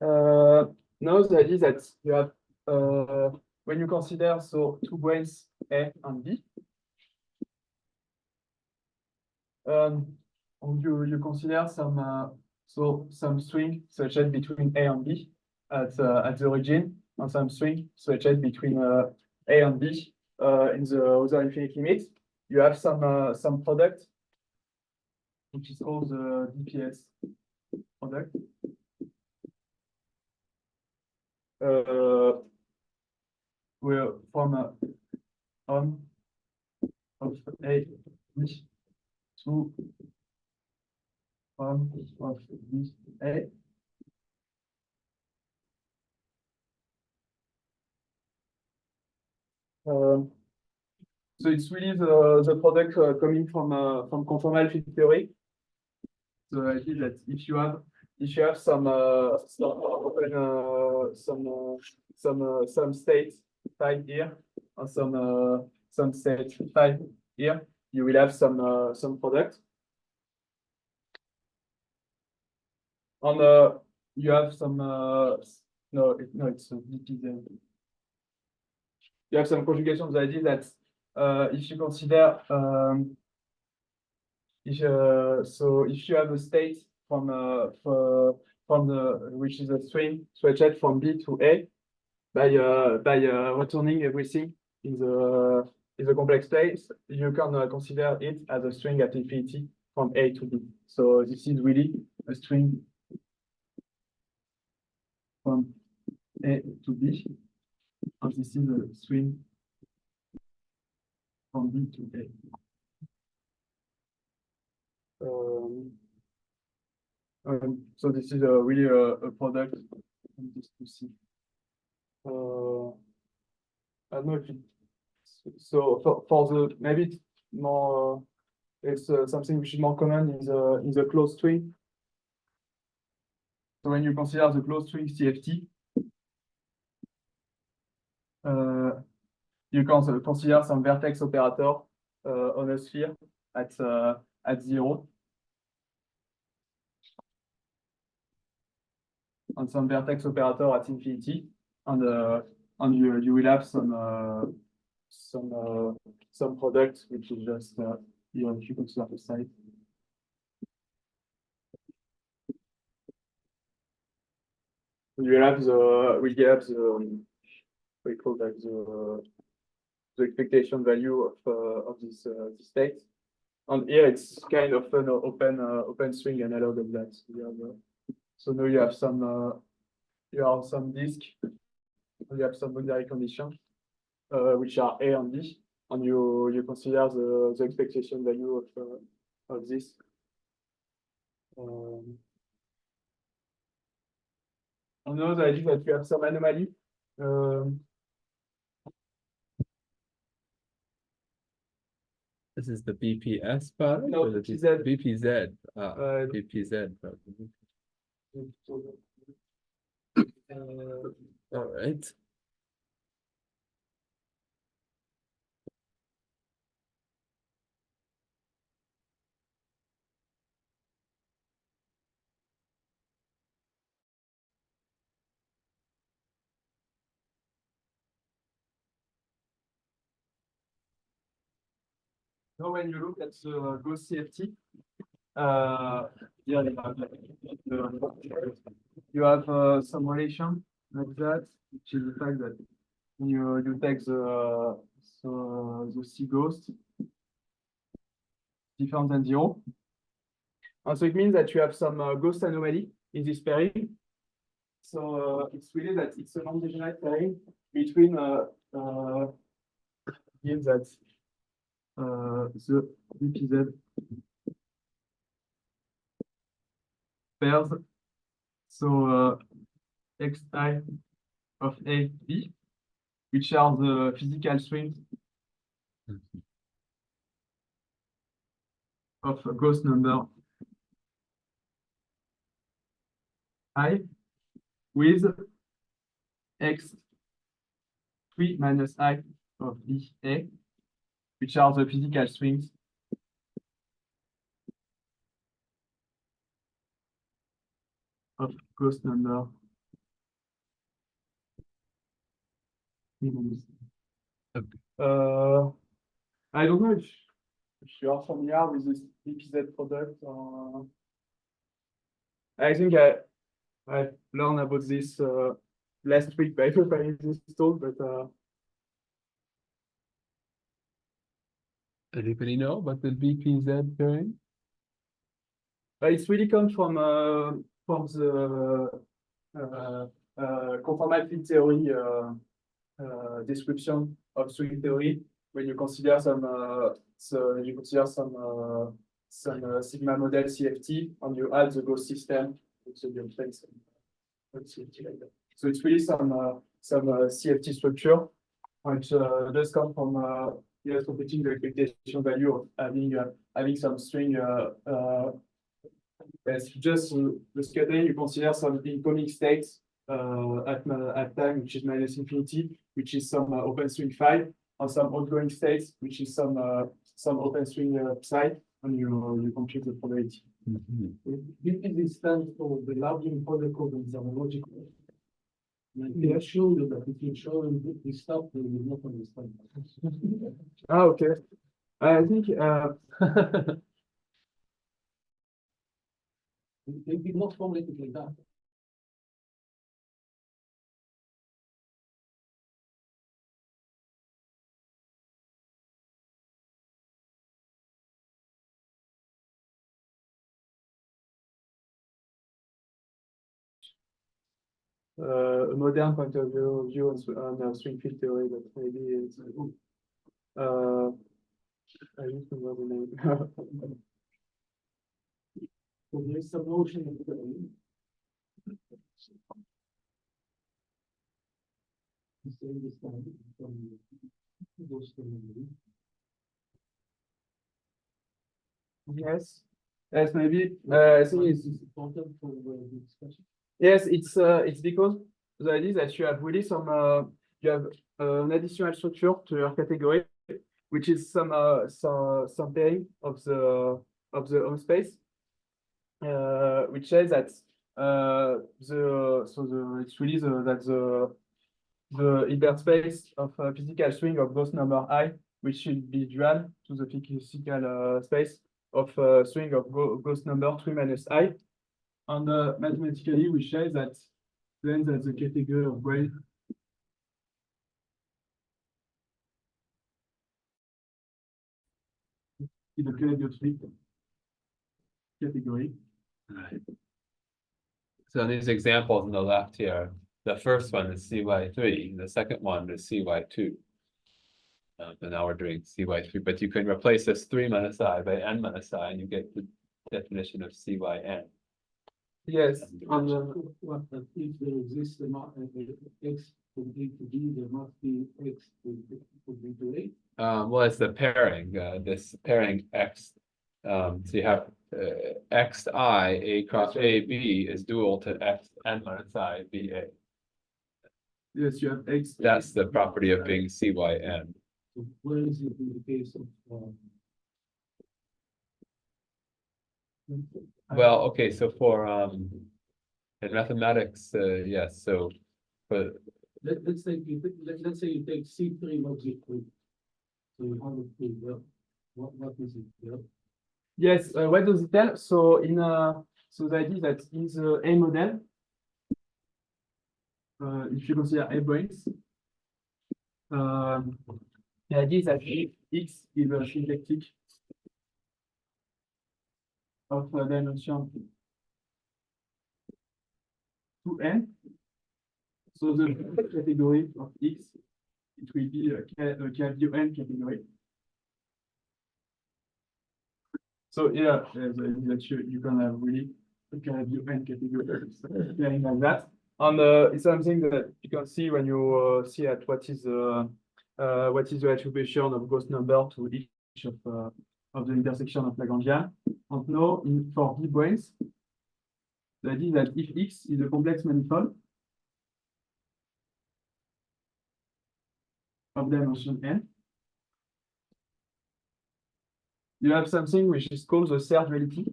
Now the idea is that you have when you consider two branes A and B, you consider some string such as between A and B at the origin, and some string such as between A and B in the other infinite limit. You have some product which is called the DPS product. We're from of A B to of B A. So it's really the product coming from conformal field theory. So I think that if you have some state phi here and some state phi here, you will have some product. And you have some it's DP. You have some conjugation of the idea that if you consider if you have a state from which is a string stretched from B to A by returning everything in the complex space, you can consider it as a string at infinity from A to B. So this is really a string from A to B, and this is a string from B to A. So this is really a product. Just to see. I don't know if so for the maybe it's more it's something which is more common in the closed string. So when you consider the closed string CFT, you can consider some vertex operator on a sphere at 0. And some vertex operator at infinity, and you will have some product which is just if you consider the size. We have we get we call that the expectation value of this state. And here it's kind of an open string analog of that. So now you have some disk, you have some boundary conditions, which are A and B, and you consider the expectation value of this. And now the idea that you have some anomaly. This is the BPS part? No, or the BPZ. BPZ. BPZ probably. All right. Now, when you look at the Gauss CFT, here you have some relation like that, which is the fact that when you take the C ghost different than 0. And so it means that you have some ghost anomaly in this pairing. So it's really that it's a non-degenerate pairing between gives that the BPZ pairs. So xi of A, B, which are the physical strings of a Gauss number I with x3 minus I of B, A, which are the physical strings of Gauss number. I don't know if you are familiar with this BPZ product. I think I learned about this last week by this talk, but Anybody know about the BPZ pairing? it's really comes from the conformal field theory description of string theory. When you consider some sigma model CFT and you add the Gauss system, so you obtain some CFT like that. So it's really some CFT structure, which does come from computing the expectation value of having some string. It's just the scattering. You consider some incoming states at time, which is minus infinity, which is some open string phi, and some outgoing states, which is some open string psi, and you compute the probability. This stands for the Larging protocol in logical. I assure you that if you show them this stuff, they will not understand. Okay. I think They did not formulate it like that. a modern point of view on string field theory, but maybe it's I don't remember the name. So there is some notion of the Yes, maybe. I think it's important for the discussion. yes. It's because the idea is that you have really some you have an additional structure to your category, which is some pairing of the home space, which says that it's really the hyperspace of a physical string of Gauss number I which should be drawn to the physical space of string of Gauss number 3 minus I. And mathematically, we say that then that's the category of brain. In the calabiotry category. Right. So in these examples on the left here, the first one is CY3, the second one is CY2. And now we're doing CY3, but you can replace this 3 minus I by n minus I, and you get the definition of CYN. Yes, on the What, that if there exists a x from A to B, there must be x from B to A. Well, it's the pairing, this pairing X. So you have XI, A cross AB is dual to X n minus I, BA. yes, you have X. That's the property of being CYN. So where is it in the case of? Well, okay, so for in mathematics, yes, so for Let's say let's say you take C3 logic 3. So you have a free well. What is it? Well? Yes, what does it tell? So in so the idea that in the A model, if you consider A brains, the idea is that if X is a symplectic of dimension 2n, so the category of X, it will be a KVN category. So here, that you can have really a KVN category, something like that. And it's something that you can see when you see at what is the attribution of Gauss number to each of the intersection of Lagrangian. And now for B brains, the idea is that if X is a complex manifold of dimension n, you have something which is called the third duality.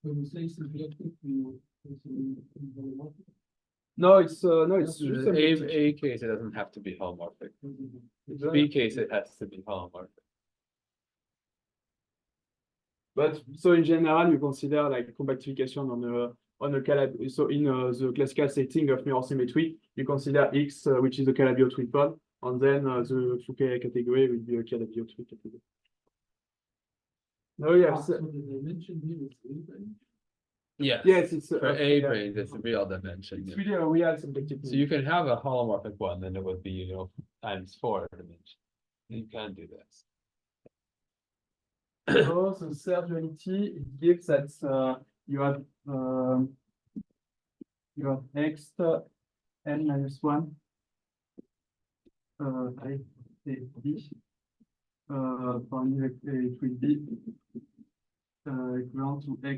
When you say subjective, No, it's just A case, it doesn't have to be holomorphic. B case, it has to be holomorphic. But so in general, you consider like compactification on a Calabi. So in the classical setting of mirror symmetry, you consider X, which is a Calabi tripod, and then the Fouquet category will be a Calabi category. No, yes. So the dimension here is even. Yes. Yes, it's For A brains, it's a real dimension. It's Yeah. really a real symplectic. So you can have a holomorphic one, then it would be, times 4 dimension. You can do this. So the third duality, it gives that you have X n minus 1 I B it will be equivalent to xi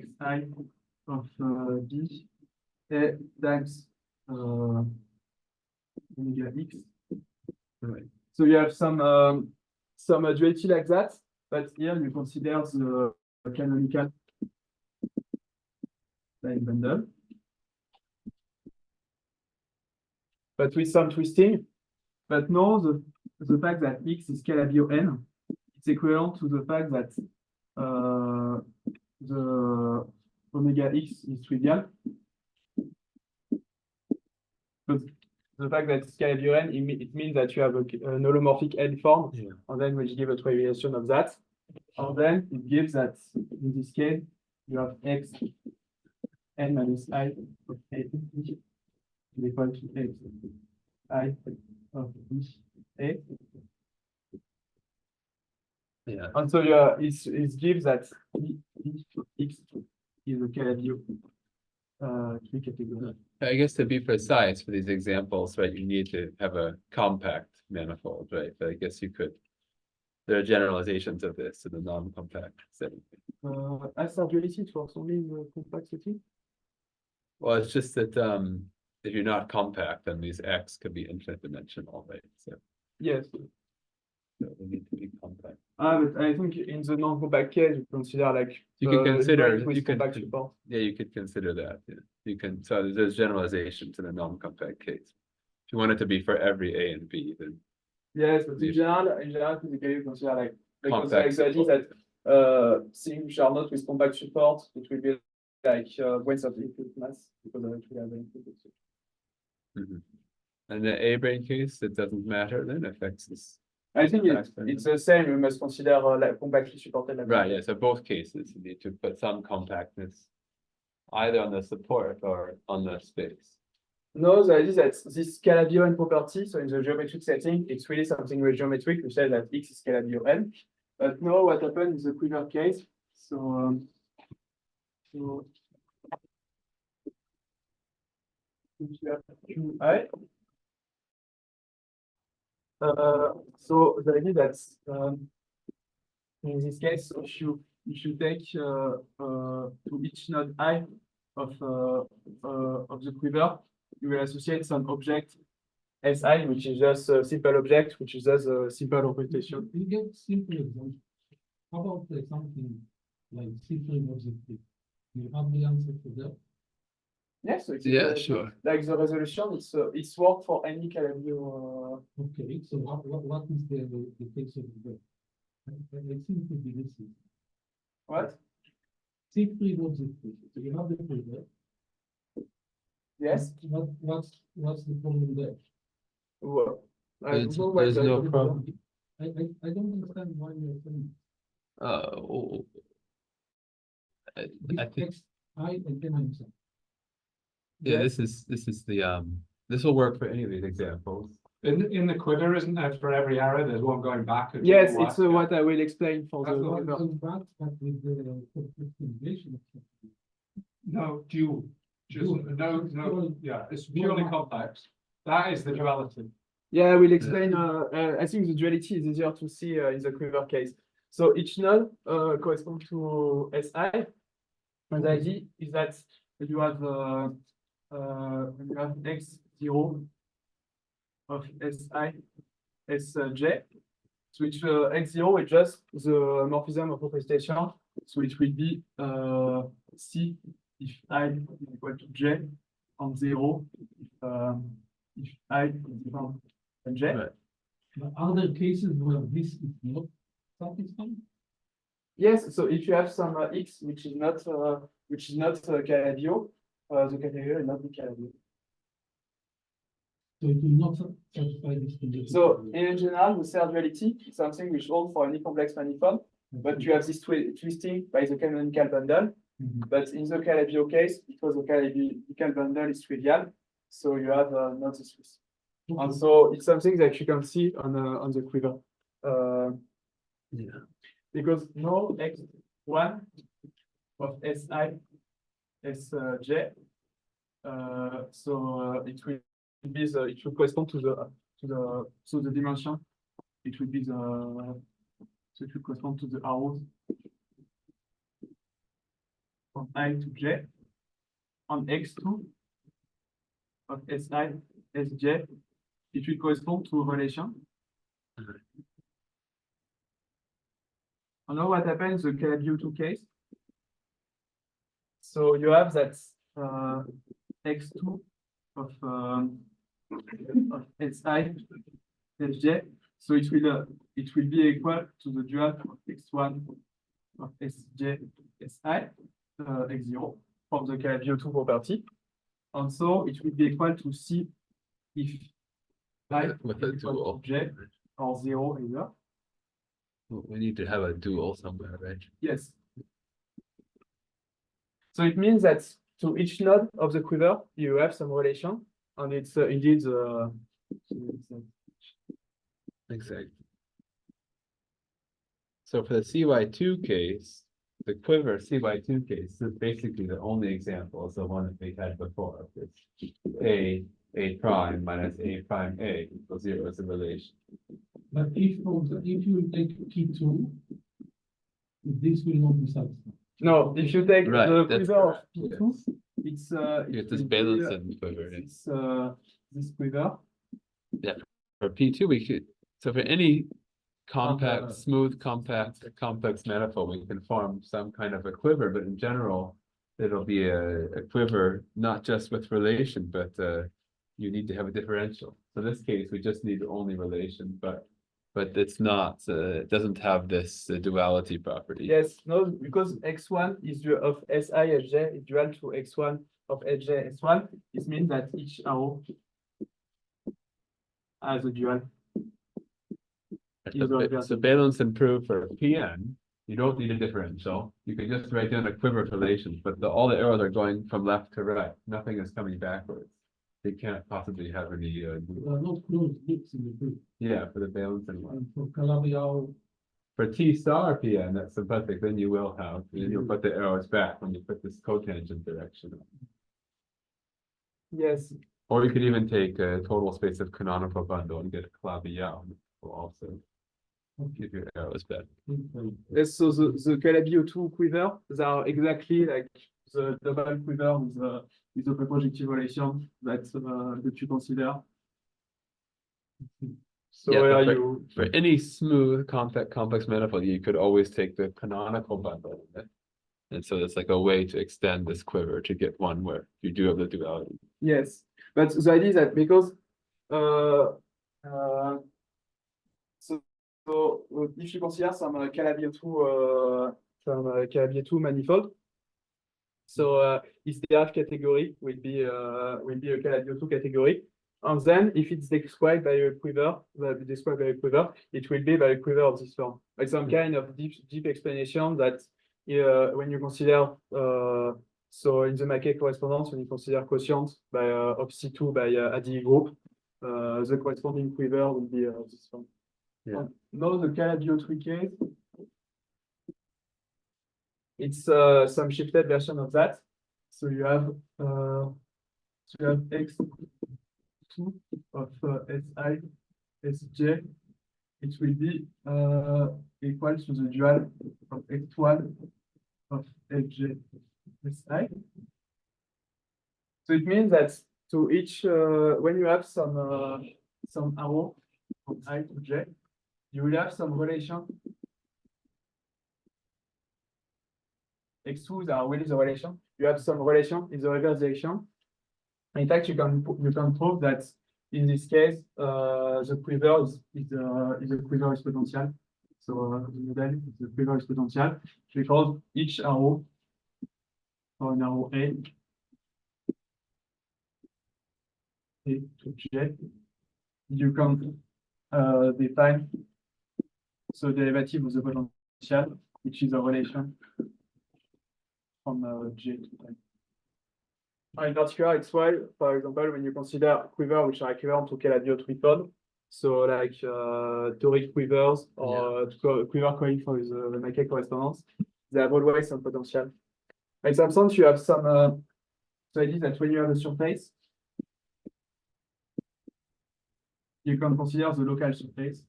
of B A times omega x. Right. So you have some duality like that, but here you consider the canonical line bundle, but with some twisting. But now the fact that X is Calabio n, it's equivalent to the fact that the omega x is trivial. But the fact that it's Calabio n, it means that you have an holomorphic n form, Yeah. and then we give a trivialization of that. And then it gives that in this case, you have x n minus I of A is equal to x I of B A. Yeah. And so it gives that X is a Calabio tree category. I guess to be precise for these examples, right, you need to have a compact manifold, right? But I guess you could, there are generalizations of this in the non-compact setting. As a duality, it works only in the compact setting. Well, it's just that if you're not compact, then these X could be infinite dimensional, right? So Yes. they need to be compact. But I think in the non-compact case, you consider like You can consider, with you can, compact support. yeah, you could consider that, yeah. You can, so there's generalizations in a non-compact case. If you want it to be for every A and B, then Yes, but in general, typically you consider like, because like Compact the idea that things which are not with compact support, it will be like weights of input mass because it will have input. Mhm. And the A-brain case, it doesn't matter, then affects this. I think it's the same. We must consider like compactly supported. Like Right, yeah, so both cases, you need to put some compactness either on the support or on the space. No, the idea is that this Calabi-Yau property, so in the geometric setting, it's really something very geometric. We say that X is Calabi-Yau. But now what happens in the quiver case? So if you have QI. So the idea that in this case, if you take to each node I of the quiver, you will associate some object Si, which is just a simple object, which is just a simple representation. You get simple example. How about something like simple objective? You have the answer for that? Yes, so it's Sure. like the resolution, it's work for any Calabi-Yau. Okay, so what is the case of the? I think to be this. What? Simple objective. So you have the figure. Yes. What's the problem there? Well, I don't know what There's the- no problem. I don't understand why you're saying Oh. I this think, X, I and then I'm saying. yeah, this is the, this will work for any of these examples. In the quiver, isn't there, for every arrow, there's one going back? and Yes, one it's left, yeah. what I will explain for That's the what I quiver. Going back, but with the combination. No, dual. Just, no, yeah, it's purely complex. That is the duality. Yeah, I will explain. I think the duality is easier to see in the quiver case. So each node corresponds to Si. And the idea is that you have x0 of Si, Sj, so which x0 is just the morphism of representation. So it will be C if I is equal to J on 0 if I is equal to J. Right. But are there cases where this is not satisfying? Yes, so if you have some X which is not Calabi-Yau, the Calabi-Yau will not be Calabi-Yau. So it will not satisfy this condition. So in general, the third duality is something which holds for any complex manifold, but you have this twisting by the canonical bundle. Mhm. But in the Calabi-Yau case, because the canonical bundle is trivial, so you have not this twist. Okay. And so it's something that you can see on the quiver. Yeah. Because no x1 of Si Sj, so it will be it will correspond to the dimension. It will be so it will correspond to the arrows from I to J on x2 of Si Sj. It will correspond to a relation. I know what happens in the Calabi-Yau case. So you have that x2 of Si Sj. So it will be equal to the dual of x1 of Sj Si x0 from the Calabi-Yau property. And so it will be equal to C if I With a is equal dual. to J or 0 either. We need to have a dual somewhere, right? Yes. So it means that to each node of the quiver, you have some relation, and it's indeed Exactly. So for the CY2 case, the quiver CY2 case is basically the only example. It's the one that we had before. It's A prime minus A prime A equals 0 as a relation. But if you take P2, this will not be satisfied. no. If you take Right, the that's quiver of correct, P2, it's You get this Beilinson quiver. Yeah. It's this quiver. For P2, we could, so for any compact, Okay. smooth, compact, complex manifold, we can form some kind of a quiver, but in general, it'll be a quiver, not just with relation, but you need to have a differential. So in this case, we just need only relation, but but it's not, it doesn't have this duality property. Yes, no, because x1 is of Si Sj is dual to x1 of Sj S1. It means that each arrow has a dual. So valence and proof for Pn, you don't need a differential. You can just write down a quiver relation, but all the arrows are going from left to right. Nothing is coming backwards. They can't possibly have any, There are no closed loops in the group. yeah, for the valence and one. And for Calabi-Yau, For T star Pn, that's sympathetic, then you will have, and you'll put the arrows back when you put this cotangent direction. Yes, Or you could even take a total space of canonical bundle and get a Calabi-Yau, will also give your arrows back. yes, so the Calabi-Yau quiver, they are exactly like the double quiver with the projective relation that you consider. So Yeah, where but you For any smooth complex manifold, you could always take the canonical bundle. And so it's like a way to extend this quiver to get one where you do have the duality. yes, but the idea is that because so if you consider some Calabi-Yau manifold, so its derived category will be a Calabi-Yau category, and then if it's described by a quiver, it will be by a quiver of this form. It's some kind of deep explanation that when you consider so in the Mackay correspondence, when you consider quotient by of C2 by ADE group, the corresponding quiver will be this form. Yeah. Now the Calabi-Yau case, it's some shifted version of that. So you have x2 of Si Sj. It will be equal to the dual of x1 of Sj Si. So it means that to each when you have some arrow from I to j, you will have some relation. X2 is really the relation. You have some relation in the reverse direction. In fact, you can prove that in this case, the quiver is a quiver exponential. So the model is a quiver exponential because each arrow for an arrow A to J, you can define the derivative of the potential, which is a relation from J to J. In particular, it's why, for example, when you consider quiver which are equivalent to Calabi-Yau tripod, so like toric quivers or quiver calling for the Mackay correspondence, they have always some potential. In some sense, you have some idea that when you have a surface, you can consider the local surface,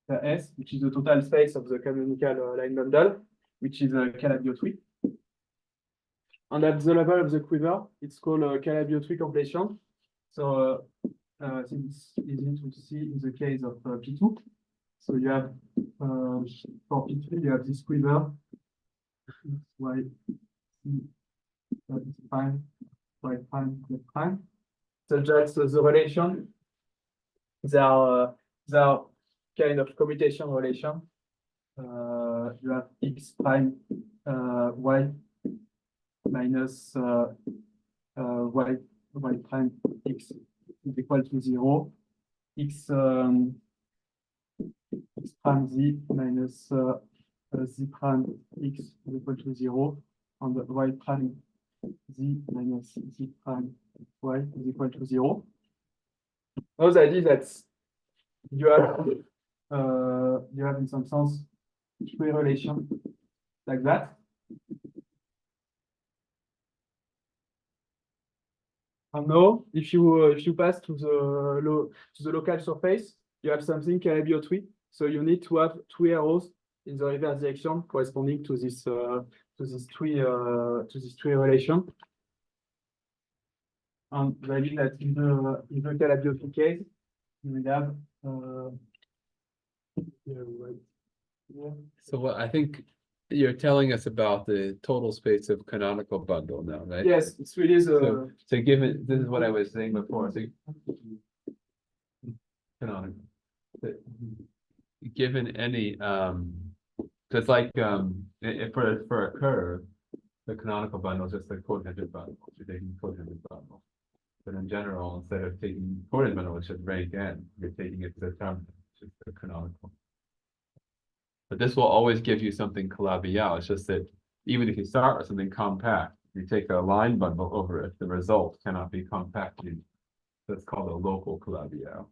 the S, which is the total space of the canonical line bundle, which is a Calabi-Yau tree. And at the level of the quiver, it's called Calabi-Yau tree completion. So it's easy to see in the case of P2. So you have for P3, you have this quiver, Y, C, prime, Y prime, Z prime. So that's the relation. They are kind of commutation relation. You have X prime, Y minus y prime x is equal to 0, x prime z minus z prime x is equal to 0, and y prime z minus z prime y is equal to 0. Now the idea that you have in some sense three relations like that. And now, if you pass to the local surface, you have something Calabi-Yau tree. So you need to have two arrows in the reverse direction corresponding to this tree relation. And the idea that in the Calabi-Yau tree case, you will have So what I think you're telling us about the total space of canonical bundle now, right? yes, it's really the So given, this is what I was saying before, so canonical. That given any, just like, if for a curve, the canonical bundle is just the cotangent bundle, you're taking the cotangent bundle. But in general, instead of taking cotangent bundle, which is rank n, you're taking it to the determinant, which is the canonical. But this will always give you something Calabi-Yau. It's just that even if you start with something compact, you take a line bundle over it, the result cannot be compacted. That's called a local Calabi-Yau,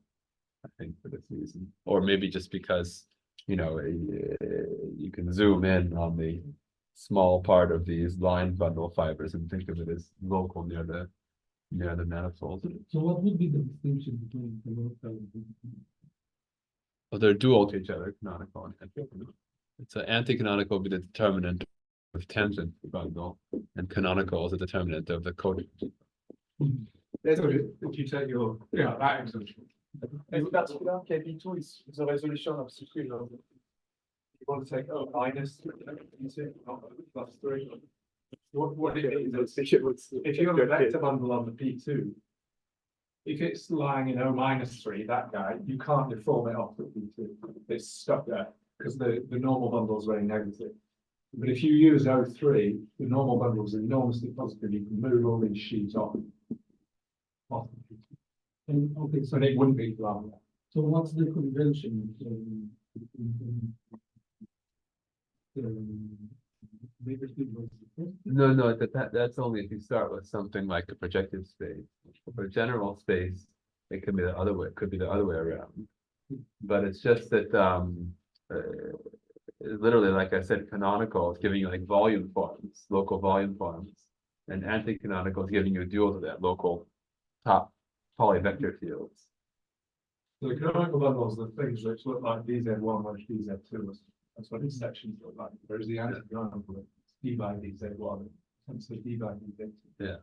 I think, for this reason. Or maybe just because, you know, you can zoom in on the small part of these line bundle fibers and think of it as local near the manifold. So what would be the distinction between the local and the? Well, they're dual to each other, canonical and anticanonical. It's an anticanonical would be the determinant of tangent bundle, and canonical is the determinant of the cotangent. Yes, So if you take your, yeah, that example. in particular, KB2 is the resolution of C3. You want to take minus, you say, plus 3. What it is, if you have a vector bundle on the P2, if it's lying in O minus 3, that guy, you can't deform it off the P2. It's stuck there because the normal bundle is very negative. But if you use O3, the normal bundle is enormously positive. You can move all these sheets off. And okay, so So it wouldn't be long. so what's the convention? Negative versus positive? No, that's only if you start with something like a projective space. For general space, it could be the other way, it could be the other way around. But it's just that literally, like I said, canonical is giving you like volume forms, local volume forms, and anticanonical is giving you a dual to that, local top polyvector fields. So the canonical bundles are things which look like DZ1, which DZ2 is. That's what its sections look like. Whereas the anticanonical is D by DZ1, and so D by DZ2. Yeah.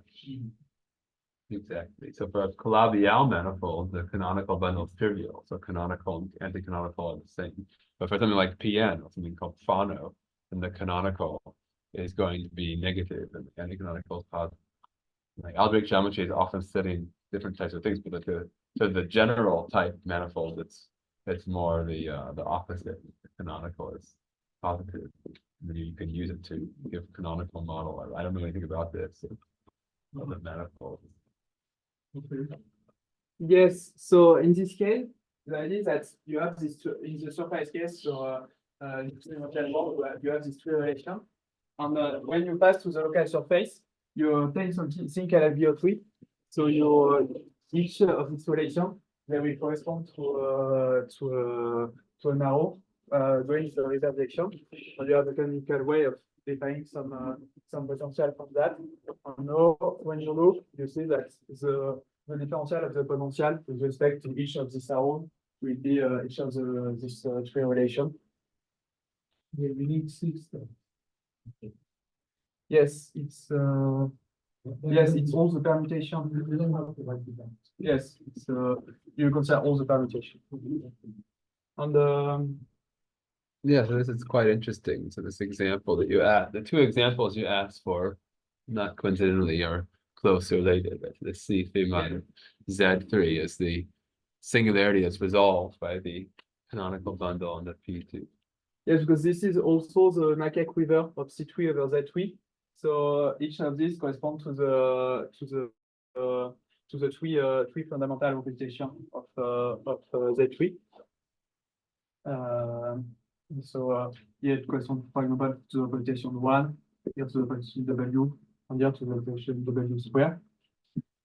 Exactly. So for a Calabi-Yau manifold, the canonical bundle is trivial. So canonical and anticanonical are the same. But for something like PN or something called Fano, then the canonical is going to be negative and the anticanonical is positive. Like algebraic geometry is often studying different types of things, but the general type manifold, it's more the opposite. The canonical is positive. And you can use it to give canonical model. I don't know anything about this. Of the manifold. Yes, so in this case, the idea is that you have this in the surface case, so you have this two relation. And when you pass to the local surface, you obtain something Calabi-Yau. So each of this relation, they will correspond to an arrow going to the reserved section. And you have a canonical way of defining some potential from that. And now, when you look, you see that the differential of the potential with respect to each of these arrows will be each of this three relation. Yeah, we need 6 then. Yes, it's all the permutation. We don't have to write it down. Yes, it's you consider all the permutation. And Yeah, so this is quite interesting. So this example that you asked, the two examples you asked for, not coincidentally, are closely related. The C3 minus Z3 is the singularity that's resolved by the canonical bundle on the P2. yes, because this is also the macaque quiver of C3 over Z3. So each of these correspond to the three fundamental representation of Z3. So here it corresponds, for example, to the representation 1, here to the representation W, and here to the representation W square.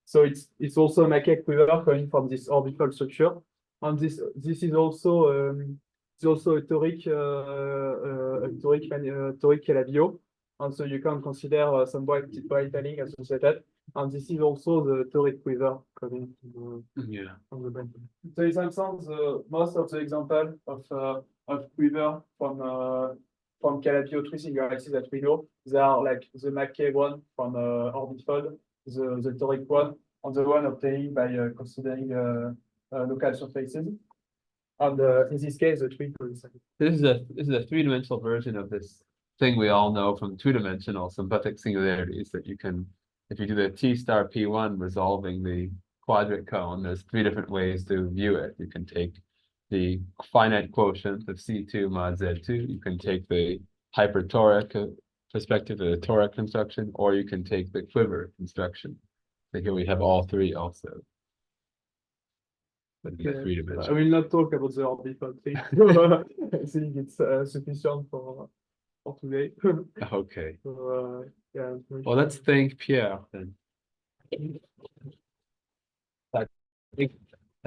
So it's also a macaque quiver coming from this orbifold structure, and this is also a toric Calabi-Yau. And so you can consider some brightening associated. And this is also the toric quiver coming from the brain. So in some sense, most of the example of quiver from Calabi-Yau tree singularities that we know, they are like the macaque one from orbifold, the toric one, and the one obtained by considering local surfaces. And in this case, the tree coincides. This is a three-dimensional version of this thing we all know from two-dimensional symplectic singularities that you can, if you do the T star P1 resolving the quadrant cone, there's three different ways to view it. You can take the finite quotient of C2 mod Z2, you can take the hypertoric perspective of the toric construction, or you can take the quiver construction. So here we have all three also. But in the Okay. three I dimensions. will not talk about the orbifold thing. I think it's sufficient for today. Okay, So, yeah. well, let's thank Pierre then. I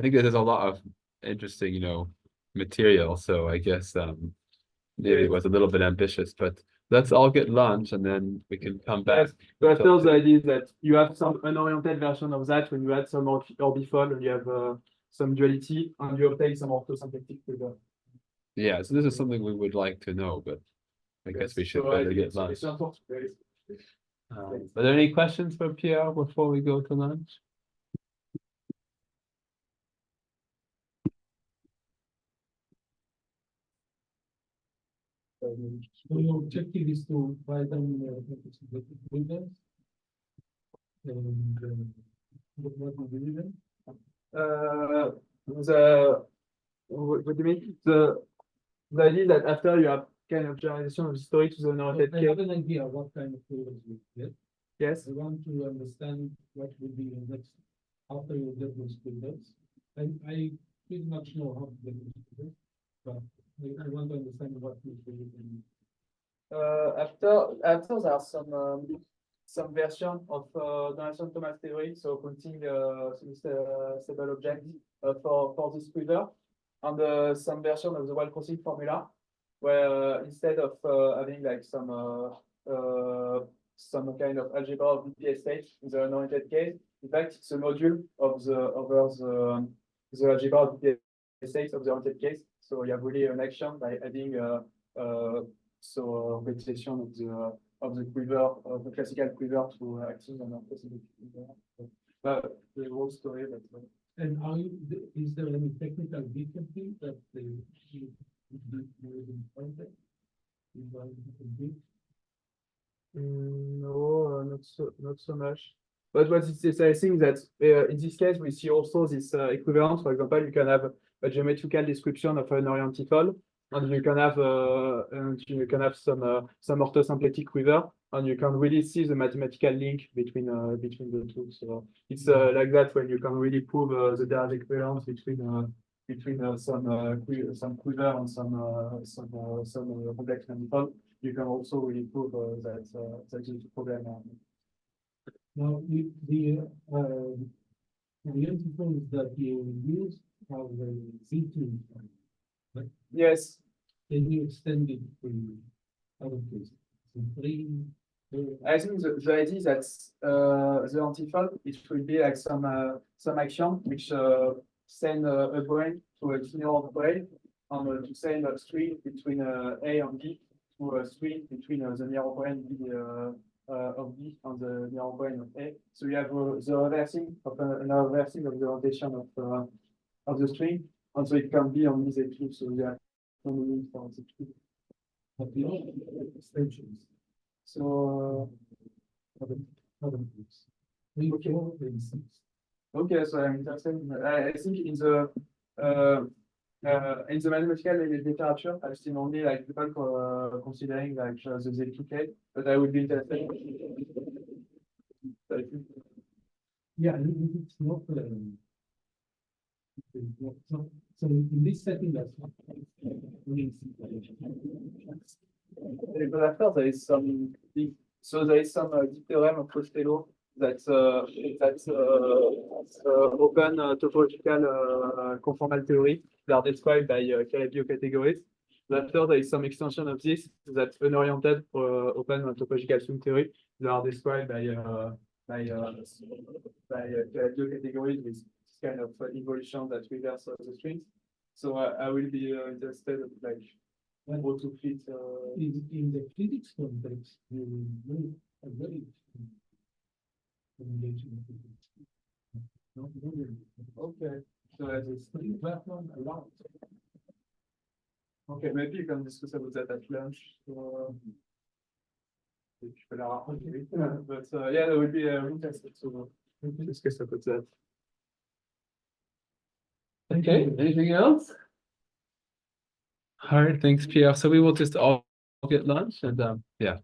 think there's a lot of interesting, material, so I guess maybe it was a little bit ambitious, but let's all get lunch and then we can come back. Yes, but after the idea is that you have some unoriented version of that when you add some orbifold and you have some duality and you obtain some orthosymplectic figure. Yeah, so this is something we would like to know, but I guess we should better get lunch. Are there any questions for Pierre before we go to lunch? So your objective is to write down the windows. And what will be given? What do you mean? The idea that after you have kind of generalization of the story to the unoriented I case. have an idea of what kind of figures we get. Yes. I want to understand what would be the next after you get those figures. I pretty much know how to get those figures, but I want to understand what we do. After there are some version of Donaldson Thomas theory, so putting stable object for this quiver, and some version of the wild crossing formula, where instead of having like some kind of algebra of VPA state in the unoriented case, in fact it's a module of the algebra of VPA state of the oriented case. So you have really an action by adding repetition of the quiver, of the classical quiver to acting on a possible quiver. But the whole story. And is there any technical difficulty that you pointed? No, not so much. But what it is, I think that in this case we see also this equivalence. For example, you can have a geometrical description of an orientifold, and you can have some orthosymplectic quiver, and you can really see the mathematical link between the two. So it's like that when you can really prove the direct equivalence between some quiver and some complex manifold. You can also really prove that is a problem. Now, the orientifolds that you use are the Z2, right? Yes. Can you extend it to other cases? So three. I think the idea is that the antifold, it will be like some action which send a brain to a linear brain, and to send a string between A and B to a string between the mirror brain B of B and the mirror brain of A. So you have the reversing of another reversing of the orientation of the string, and so it can be on these two. So you have no meaning for the two. But the other extensions. So Other groups. Three, Okay. 4, and 6. okay, so I'm interested. I think in the mathematical literature, I've seen only like people considering like the Z2K, but I would be interested. Yeah, it's not. So in this setting, that's not. But after there is some deep theorem of Costello that open topological conformal theory that are described by Calabio categories. After there is some extension of this that unoriented open topological string theory that are described by Calabio categories with this kind of evolution that reverse the strings. So I will be interested like how to fit In the physics context, you will a very okay. So there's string background a lot. okay, maybe you can discuss about that at lunch. So, je peux la raconter. But yeah, that would be interesting to discuss about that. Okay, anything else? All right, thanks, Pierre. So we will just all get lunch and, yeah.